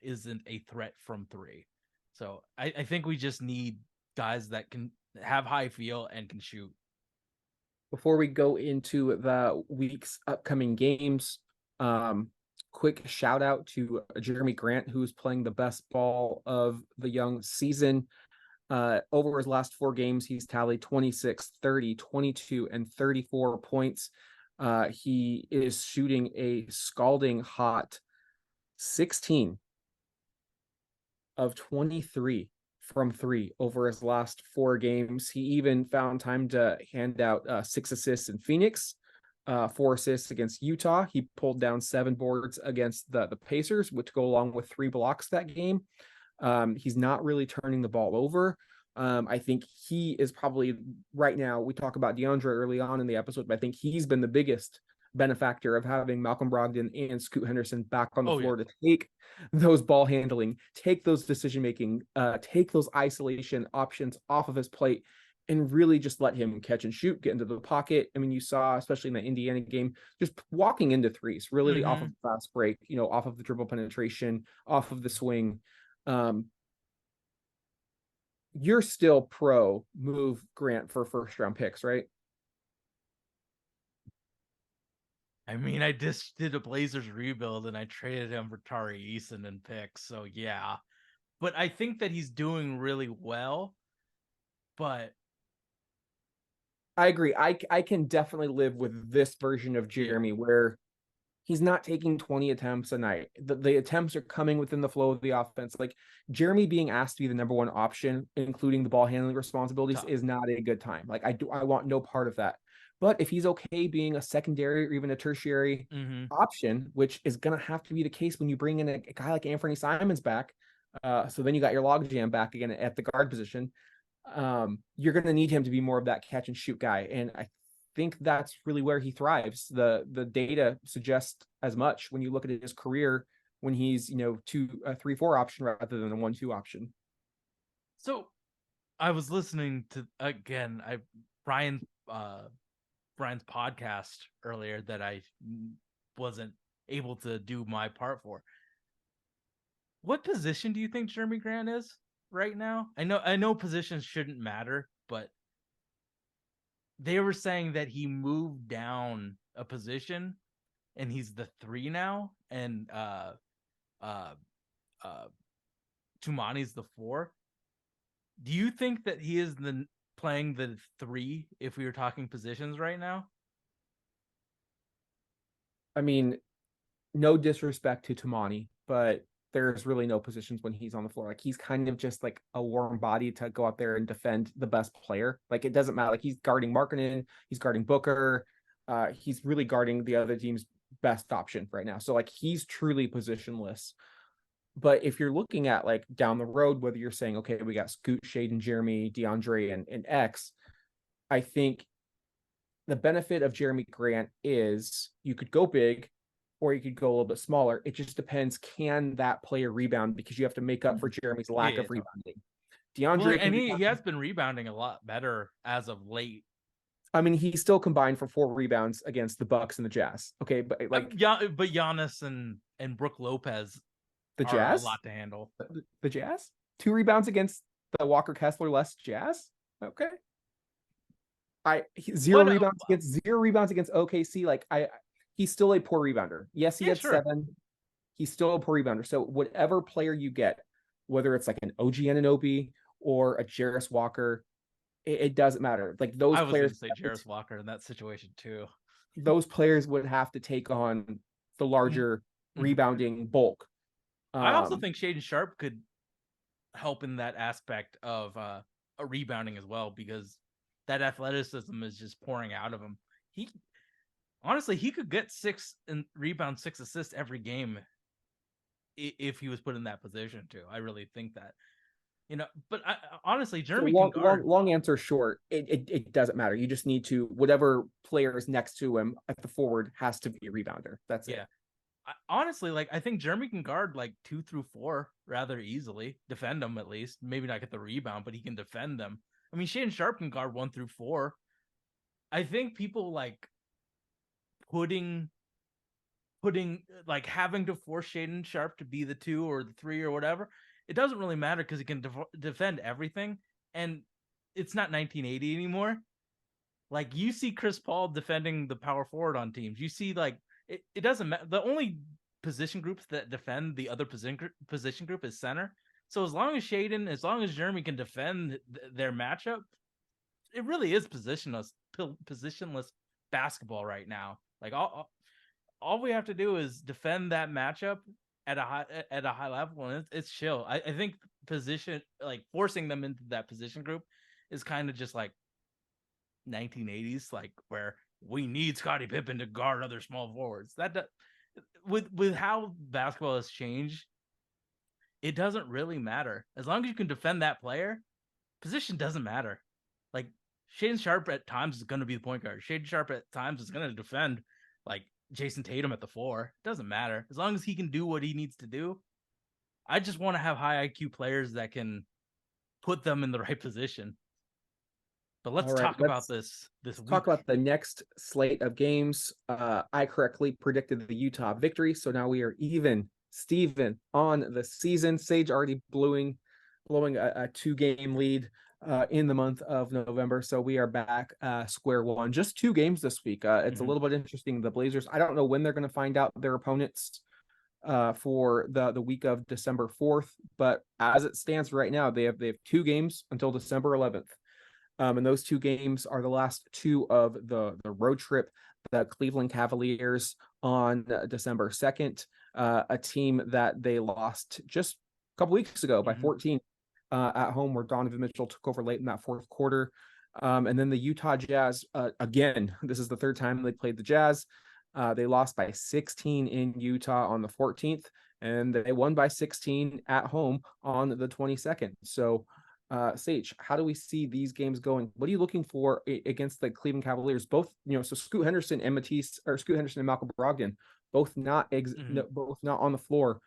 isn't a threat from three. So I think we just need guys that can have high feel and can shoot. Before we go into the week's upcoming games, quick shout out to Jeremy Grant, who's playing the best ball of the young season. Over his last 4 games, he's tallied 26, 30, 22, and 34 points. He is shooting a scalding hot 16 of 23 from 3 over his last 4 games. He even found time to hand out 6 assists in Phoenix, 4 assists against Utah. He pulled down 7 boards against the Pacers, which go along with 3 blocks that game. He's not really turning the ball over. I think he is probably right now, we talk about DeAndre early on in the episode, but I think he's been the biggest benefactor of having Malcolm Brogdon and Scoot Henderson back on the floor to take those ball handling, take those decision making, take those isolation options off of his plate, and really just let him catch and shoot, get into the pocket. I mean, you saw, especially in the Indiana game, just walking into threes, really off of the fast break, off of the dribble penetration, off of the swing. You're still pro move Grant for first round picks, right? I mean, I just did a Blazers rebuild and I traded him for Tari Eason and picks. So yeah, but I think that he's doing really well. But I agree. I can definitely live with this version of Jeremy where he's not taking 20 attempts a night. The attempts are coming within the flow of the offense. Like Jeremy being asked to be the number 1 option, including the ball handling responsibilities, is not a good time. Like I want no part of that. But if he's okay being a secondary or even a tertiary option, which is going to have to be the case when you bring in a guy like Anthony Simons back, so then you got your logjam back again at the guard position. You're going to need him to be more of that catch and shoot guy. And I think that's really where he thrives. The data suggests as much when you look at his career when he's, 3-4 option rather than a 1-2 option. So I was listening to, again, Brian's podcast earlier that I wasn't able to do my part for. What position do you think Jeremy Grant is right now? I know positions shouldn't matter, but they were saying that he moved down a position and he's the 3 now, and Tumani's the 4. Do you think that he is playing the 3 if we were talking positions right now? I mean, no disrespect to Tumani, but there's really no positions when he's on the floor. Like he's kind of just like a warm body to go out there and defend the best player. Like it doesn't matter. Like he's guarding Markkanen, he's guarding Booker. He's really guarding the other team's best option right now. So like he's truly positionless. But if you're looking at like down the road, whether you're saying, okay, we got Scoot, Shaedon, Jeremy, DeAndre, and X, I think the benefit of Jeremy Grant is you could go big or you could go a little bit smaller. It just depends, can that player rebound, because you have to make up for Jeremy's lack of rebounding. DeAndre, and he has been rebounding a lot better as of late. I mean, he still combined for 4 rebounds against the Bucks and the Jazz. Okay, but like but Giannis and Brook Lopez the are Jazz, a lot to handle. The Jazz, 2 rebounds against the Walker Kessler less Jazz. Okay. 0 rebounds against OKC. Like he's still a poor rebounder. Yes, he had 7. He's still a poor rebounder. So whatever player you get, whether it's like an OG Anunoby or a Jarris Walker, it doesn't matter. Like I was going to say Jarris Walker in that situation too. those players would have to take on the larger rebounding bulk. I also think Shaedon Sharpe could help in that aspect of a rebounding as well, because that athleticism is just pouring out of him. He honestly, he could get 6 and rebound, 6 assists every game if he was put in that position too. I really think that, but honestly, Jeremy can guard. Long answer short, it doesn't matter. You just need to, whatever player is next to him at the forward has to be a rebounder. That's it. Honestly, like, I think Jeremy can guard like 2 through 4 rather easily, defend them at least. Maybe not get the rebound, but he can defend them. I mean, Shaedon Sharpe can guard 1 through 4. I think people like putting like having to force Shaedon Sharpe to be the 2 or the 3 or whatever. It doesn't really matter because he can defend everything, and it's not 1980 anymore. Like, you see Chris Paul defending the power forward on teams. You see, like, it doesn't matter. The only position groups that defend the other position group is center. So as long as Jeremy can defend their matchup, it really is positionless basketball right now. Like, all we have to do is defend that matchup at a high level, and it's chill. I think position, like, forcing them into that position group is kind of just like 1980s, like, where we need Scottie Pippen to guard other small forwards. That with how basketball has changed, it doesn't really matter. As long as you can defend that player, position doesn't matter. Like, Shaedon Sharpe at times is going to be the point guard. Shaedon Sharpe at times is going to defend, like, Jason Tatum at the 4. It doesn't matter. As long as he can do what he needs to do. I just want to have high IQ players that can put them in the right position. But let's talk about this week. Talk about the next slate of games. I correctly predicted the Utah victory, so now we are even Steven on the season. Sage already blowing a 2-game lead in the month of November, so we are back square one. Just 2 games this week. It's a little bit interesting. The Blazers, I don't know when they're going to find out their opponents for the week of December 4th, but as it stands right now, they have 2 games until December 11th. And those 2 games are the last 2 of the road trip. The Cleveland Cavaliers on December 2nd, a team that they lost just a couple weeks ago by 14 at home, where Donovan Mitchell took over late in that 4th quarter. And then the Utah Jazz, again, this is the 3rd time they played the Jazz. They lost by 16 in Utah on the 14th, and they won by 16 at home on the 22nd. So, Sage, how do we see these games going? What are you looking for against the Cleveland Cavaliers? Both, so Scoot Henderson and Malcolm Brogdon, both not on the floor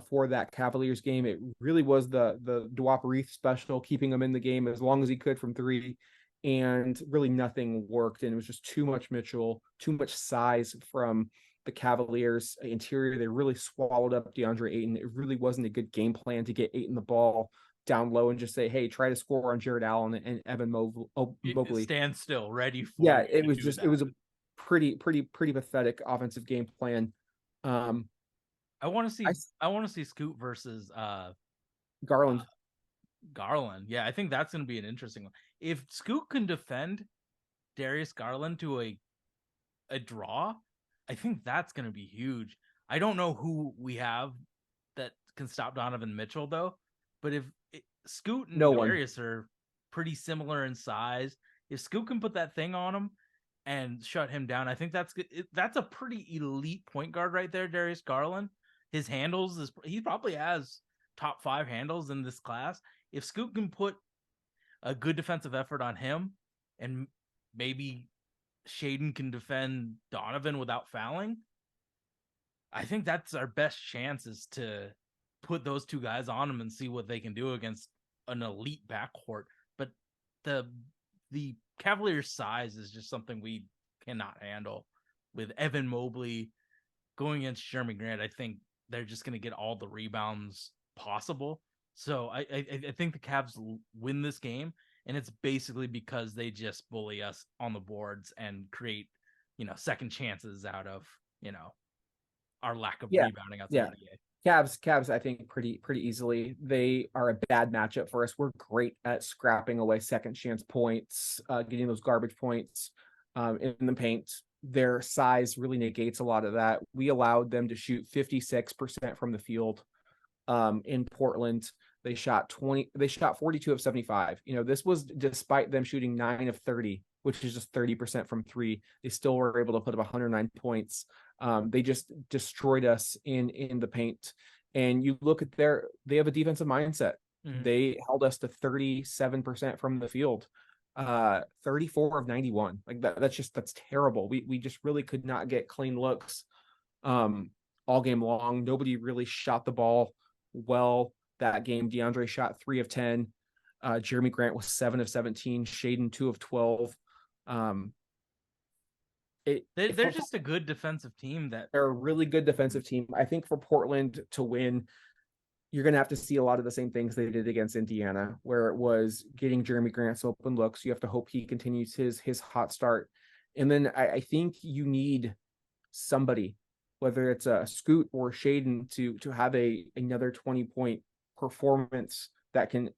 for that Cavaliers game. It really was the Duop Reith special, keeping him in the game as long as he could from 3, and really nothing worked. And it was just too much Mitchell, too much size from the Cavaliers interior. They really swallowed up DeAndre Ayton. It really wasn't a good game plan to get Ayton the ball down low and just say, hey, try to score on Jared Allen and Evan Mobley. Stand still, ready for it was a pretty pathetic offensive game plan. I want to see Scoot versus Garland. Garland. Yeah, I think that's going to be an interesting one. If Scoot can defend Darius Garland to a draw, I think that's going to be huge. I don't know who we have that can stop Donovan Mitchell, though. But if Scoot and Darius are pretty similar in size, if Scoot can put that thing on him and shut him down, I think that's good. That's a pretty elite point guard right there, Darius Garland. His handles he probably has top 5 handles in this class. If Scoot can put a good defensive effort on him, and maybe Shaedon can defend Donovan without fouling, I think that's our best chances to put those 2 guys on him and see what they can do against an elite backcourt. But the Cavaliers' size is just something we cannot handle. With Evan Mobley going against Jeremy Grant, I think they're just going to get all the rebounds possible. So I think the Cavs win this game, and it's basically because they just bully us on the boards and create, second chances out of, our lack of rebounding outside of the game. Cavs, I think pretty easily. They are a bad matchup for us. We're great at scrapping away second chance points, getting those garbage points in the paint. Their size really negates a lot of that. We allowed them to shoot 56% from the field in Portland. They shot 42 of 75. This was despite them shooting 9 of 30, which is just 30% from three. They still were able to put up 109 points. They just destroyed us in the paint. And you look at they have a defensive mindset. Mm-hmm. They held us to 37% from the field. 34 of 91. Like that's terrible. We just really could not get clean looks all game long. Nobody really shot the ball well that game. DeAndre shot 3 of 10. Jeremy Grant was 7 of 17. Shaedon 2 of 12. They're just a good defensive team. They're a really good defensive team. I think for Portland to win, you're going to have to see a lot of the same things they did against Indiana, where it was getting Jeremy Grant's open looks. You have to hope he continues his hot start. And then I think you need somebody, whether it's a Scoot or Shaedon, to have another 20-point performance that can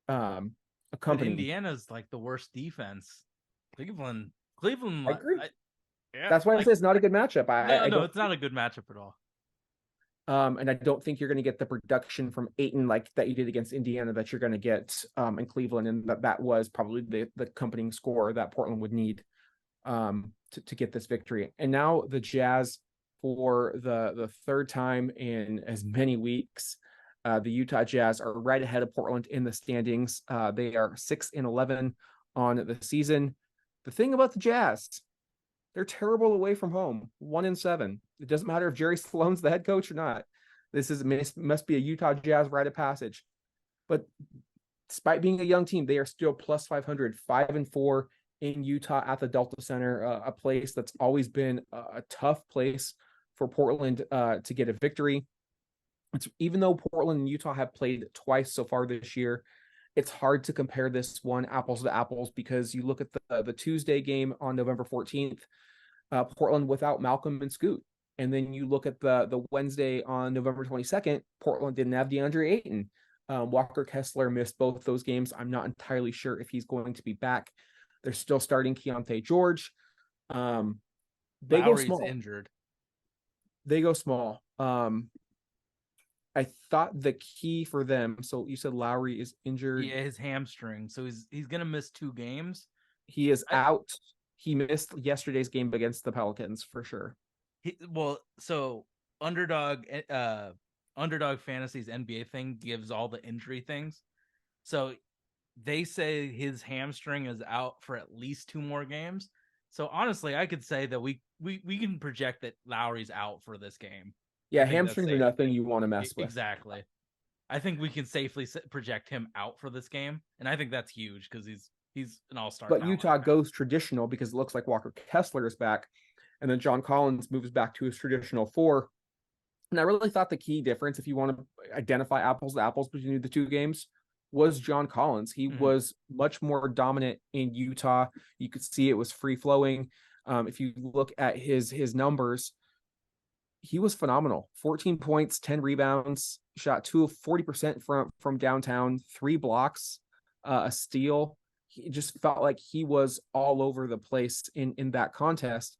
accompany. But Indiana's like the worst defense. Cleveland. I agree. Yeah, that's why I say it's not a good matchup. No, it's not a good matchup at all. And I don't think you're going to get the production from Ayton like that you did against Indiana that you're going to get in Cleveland, and that was probably the accompanying score that Portland would need to get this victory. And now the Jazz, for the third time in as many weeks, the Utah Jazz are right ahead of Portland in the standings. They are 6-11 on the season. The thing about the Jazz, they're terrible away from home, 1-7. It doesn't matter if Jerry Sloan's the head coach or not. Must be a Utah Jazz rite of passage. But despite being a young team, they are still plus 500, 5-4 in Utah at the Delta Center, a place that's always been a tough place for Portland to get a victory. Even though Portland and Utah have played twice so far this year, it's hard to compare this one apples to apples, because you look at the Tuesday game on November 14th, Portland without Malcolm and Scoot. And then you look at the Wednesday on November 22nd, Portland didn't have DeAndre Ayton. Walker Kessler missed both those games. I'm not entirely sure if he's going to be back. They're still starting Keontae George. They Lowry's go small. Injured. They go small. I thought the key for them. So you said Lowry is injured. Yeah, his hamstring. So he's gonna miss 2 games. He is out. He missed yesterday's game against the Pelicans for sure. So underdog Fantasy's NBA thing gives all the injury things. So they say his hamstring is out for at least 2 more games. So honestly, I could say that we can project that Lowry's out for this game. Yeah, hamstrings are nothing you want to mess with. Exactly. I think we can safely project him out for this game, and I think that's huge because he's an all-star. But Utah goes traditional because it looks like Walker Kessler is back, and then John Collins moves back to his traditional 4. And I really thought the key difference, if you want to identify apples to apples between the two games, was John Collins. He was much more dominant in Utah. You could see it was free flowing. If you look at his numbers, he was phenomenal. 14 points, 10 rebounds, shot 40% from downtown, 3 blocks, a steal. He just felt like he was all over the place in that contest.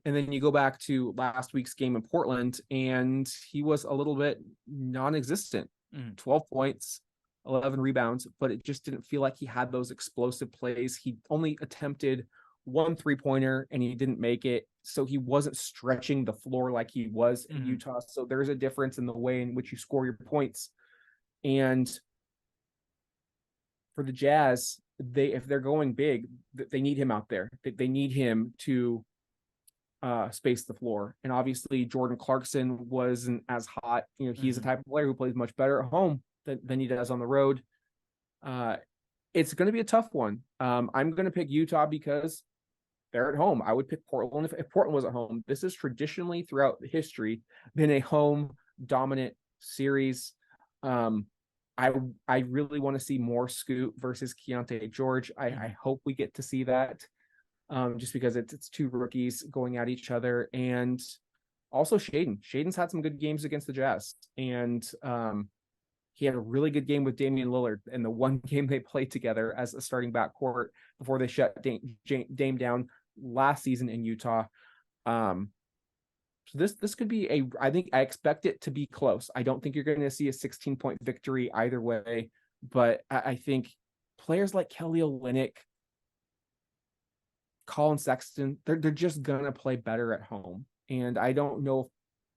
And then you go back to last week's game in Portland, and he was a little bit non-existent. 12 points, 11 rebounds, but it just didn't feel like he had those explosive plays. He only attempted 1 3-pointer and he didn't make it. So he wasn't stretching the floor like he was in Utah. So there's a difference in the way in which you score your points. And for the Jazz, if they're going big, they need him out there. They need him to space the floor. And obviously Jordan Clarkson wasn't as hot. He's the type of player who plays much better at home than he does on the road. It's going to be a tough one. I'm going to pick Utah because they're at home. I would pick Portland if Portland was at home. This is traditionally throughout history been a home dominant series. I really want to see more Scoot versus Keontae George. I hope we get to see that, just because it's 2 rookies going at each other. And Also Shaedon's had some good games against the Jazz, and he had a really good game with Damian Lillard in the one game they played together as a starting backcourt before they shut Dame down last season in Utah. So this could be I expect it to be close. I don't think you're going to see a 16-point victory either way, but I think players like Kelly Olynyk, Colin Sexton, they're just gonna play better at home. And I don't know if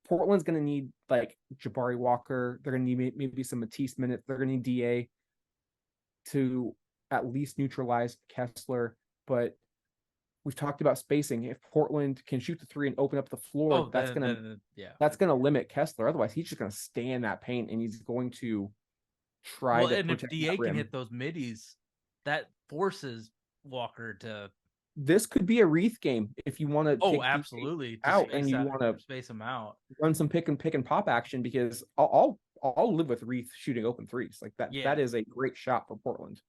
Portland's gonna need like Jabari Walker. They're gonna need maybe some Matisse minutes. They're gonna need DA to at least neutralize Kessler. But we've talked about spacing. If Portland can shoot the three and open up the floor, Yeah. that's gonna limit Kessler. Otherwise, he's just gonna stay in that paint and he's going to try Well, to and if protect DA that can rim. hit those middies, that forces Walker to. This could be a Reith game if you want to Oh, take absolutely. out and you want to space them out. run some pick and pop action, because I'll live with Reith shooting open threes like that. Yeah. That is a great shot for Portland.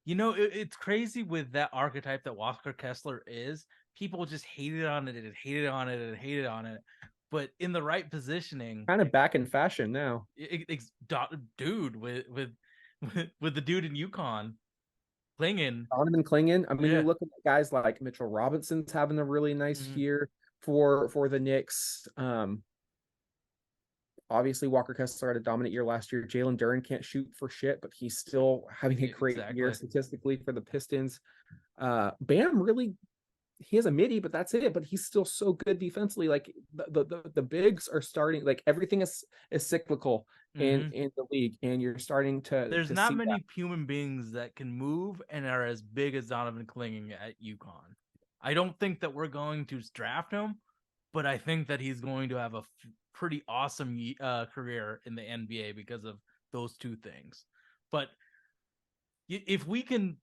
You know, it's crazy with that archetype that Walker Kessler is. People just hated on it and hated on it and hated on it. But in the right positioning, kind of back in fashion now. Dude, with the dude in UConn, Clingan. Donovan Clingan. I mean, Yeah. you look at guys like Mitchell Robinson's having a really nice year for the Knicks. Obviously, Walker Kessler had a dominant year last year. Jalen Duren can't shoot for shit, but he's still having a great year statistically for the Pistons. Bam really, he has a midi, but that's it. But he's still so good defensively. Like the bigs are starting. Like everything is cyclical in the league, and you're starting to. There's to not see many that. human beings that can move and are as big as Donovan Clingan at UConn. I don't think that we're going to draft him, but I think that he's going to have a pretty awesome career in the NBA because of those two things. But if we can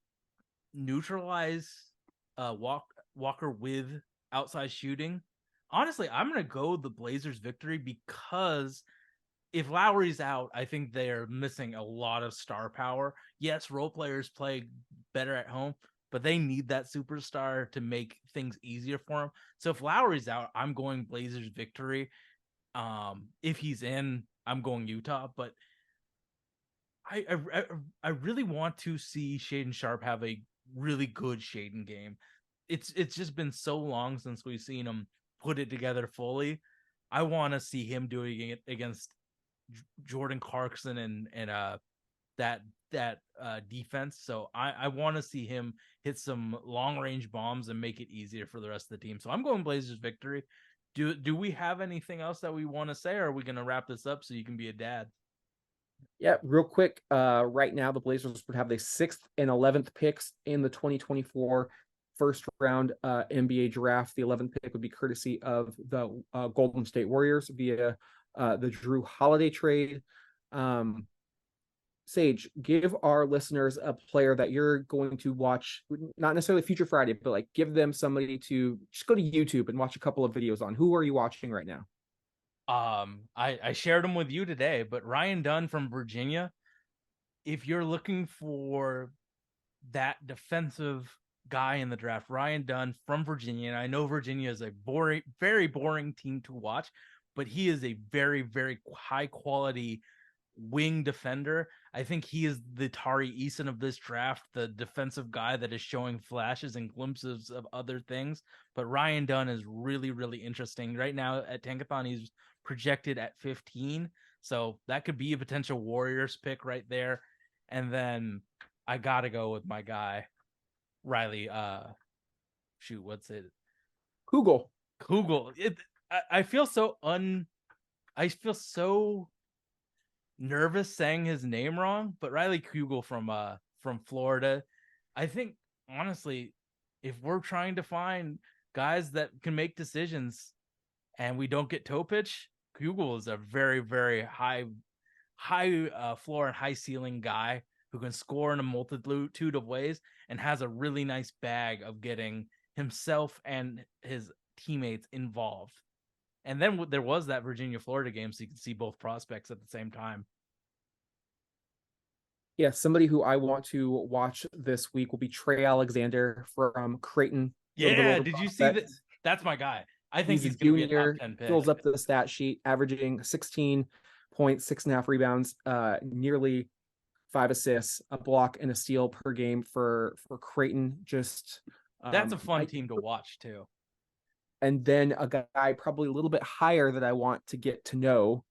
neutralize Walker with outside shooting, honestly, I'm going to go the Blazers victory, because if Lowry's out, I think they're missing a lot of star power. Yes, role players play better at home, but they need that superstar to make things easier for them. So if Lowry's out, I'm going Blazers victory. If he's in, I'm going Utah. But I really want to see Shaedon Sharpe have a really good Shaedon game. It's just been so long since we've seen him put it together fully. I want to see him doing it against Jordan Clarkson and that defense. So I want to see him hit some long range bombs and make it easier for the rest of the team. So I'm going Blazers victory. Do we have anything else that we want to say, or are we going to wrap this up so you can be a dad? Yeah, real quick. Right now, the Blazers would have the 6th and 11th picks in the 2024 first round NBA draft. The 11th pick would be courtesy of the Golden State Warriors via the Drew Holiday trade. Sage, give our listeners a player that you're going to watch, not necessarily Future Friday, but like give them somebody to just go to YouTube and watch a couple of videos on. Who are you watching right now? I shared them with you today, but Ryan Dunn from Virginia. If you're looking for that defensive guy in the draft, Ryan Dunn from Virginia, and I know Virginia is a very boring team to watch, but he is a very, very high quality wing defender. I think he is the Tari Eason of this draft, the defensive guy that is showing flashes and glimpses of other things. But Ryan Dunn is really, really interesting. Right now at Tankathon, he's projected at 15. So that could be a potential Warriors pick right there. And then I got to go with my guy, Riley. What's it? Kugel. I feel so nervous saying his name wrong, but Riley Kugel from Florida. I think honestly, if we're trying to find guys that can make decisions and we don't get toe pitch, Kugel is a very, very high floor and high ceiling guy who can score in a multitude of ways and has a really nice bag of getting himself and his teammates involved. And then there was that Virginia-Florida game, so you can see both prospects at the same time. Yeah, somebody who I want to watch this week will be Trey Alexander from Creighton. Yeah, did you see that? That's my guy. I think He's a he's going to be a top junior, 10 pick. fills up the stat sheet, averaging 16 points, 6.5 rebounds, nearly 5 assists, a block, and a steal per game for Creighton. Just That's a fun team to watch too. and then a guy probably a little bit higher that I want to get to know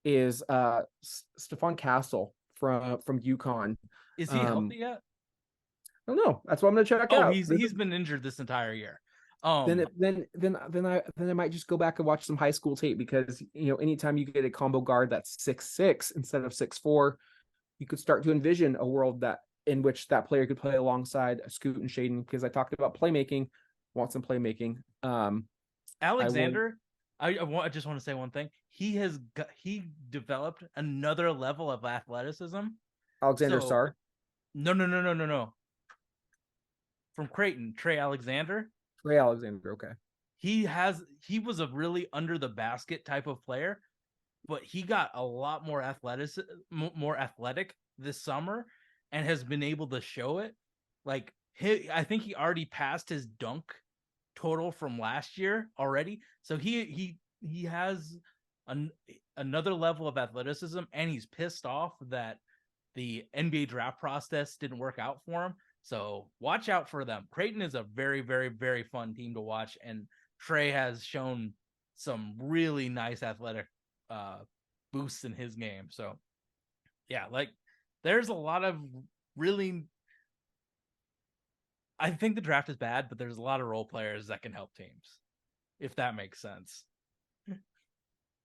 is Stephon Castle from UConn. Is he Um, healthy yet? I don't know. That's what I'm gonna check Oh, out. he's been injured this entire year. Then I might just go back and watch some high school tape because anytime you get a combo guard that's 6'6" instead of 6'4", you could start to envision a world that in which that player could play alongside Scoot and Shaedon, because I talked about playmaking, want some playmaking. Alexander, I just want to say one thing. He developed another level of athleticism. Alexander So Starr, no. From Creighton, Trey Alexander. Ray Alexander. Okay, He was a really under the basket type of player, but he got a lot more athletic this summer, and has been able to show it. Like I think he already passed his dunk total from last year already. So he has another level of athleticism, and he's pissed off that the NBA draft process didn't work out for him. So watch out for them. Creighton is a very, very, very fun team to watch, and Trey has shown some really nice athletic boosts in his game. So yeah, like there's a lot of really. I think the draft is bad, but there's a lot of role players that can help teams, if that makes sense.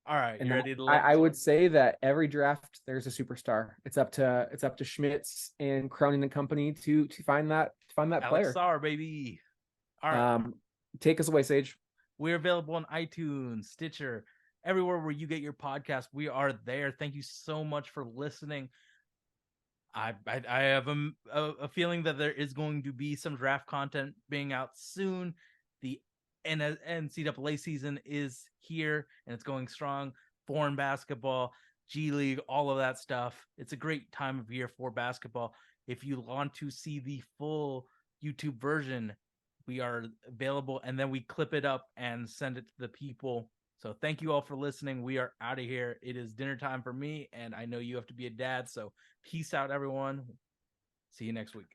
All right, and you ready to I would say that every draft there's a superstar. It's up to Schmitz and Cronin and company to find that Alex player. Starr, baby. All right. Take us away, Sage. We're available on iTunes, Stitcher, everywhere where you get your podcast. We are there. Thank you so much for listening. I have a feeling that there is going to be some draft content being out soon. The NCAA season is here, and it's going strong. Foreign basketball, G League, all of that stuff. It's a great time of year for basketball. If you want to see the full YouTube version, we are available, and then we clip it up and send it to the people. So thank you all for listening. We are out of here. It is dinner time for me, and I know you have to be a dad. So peace out, everyone. See you next week.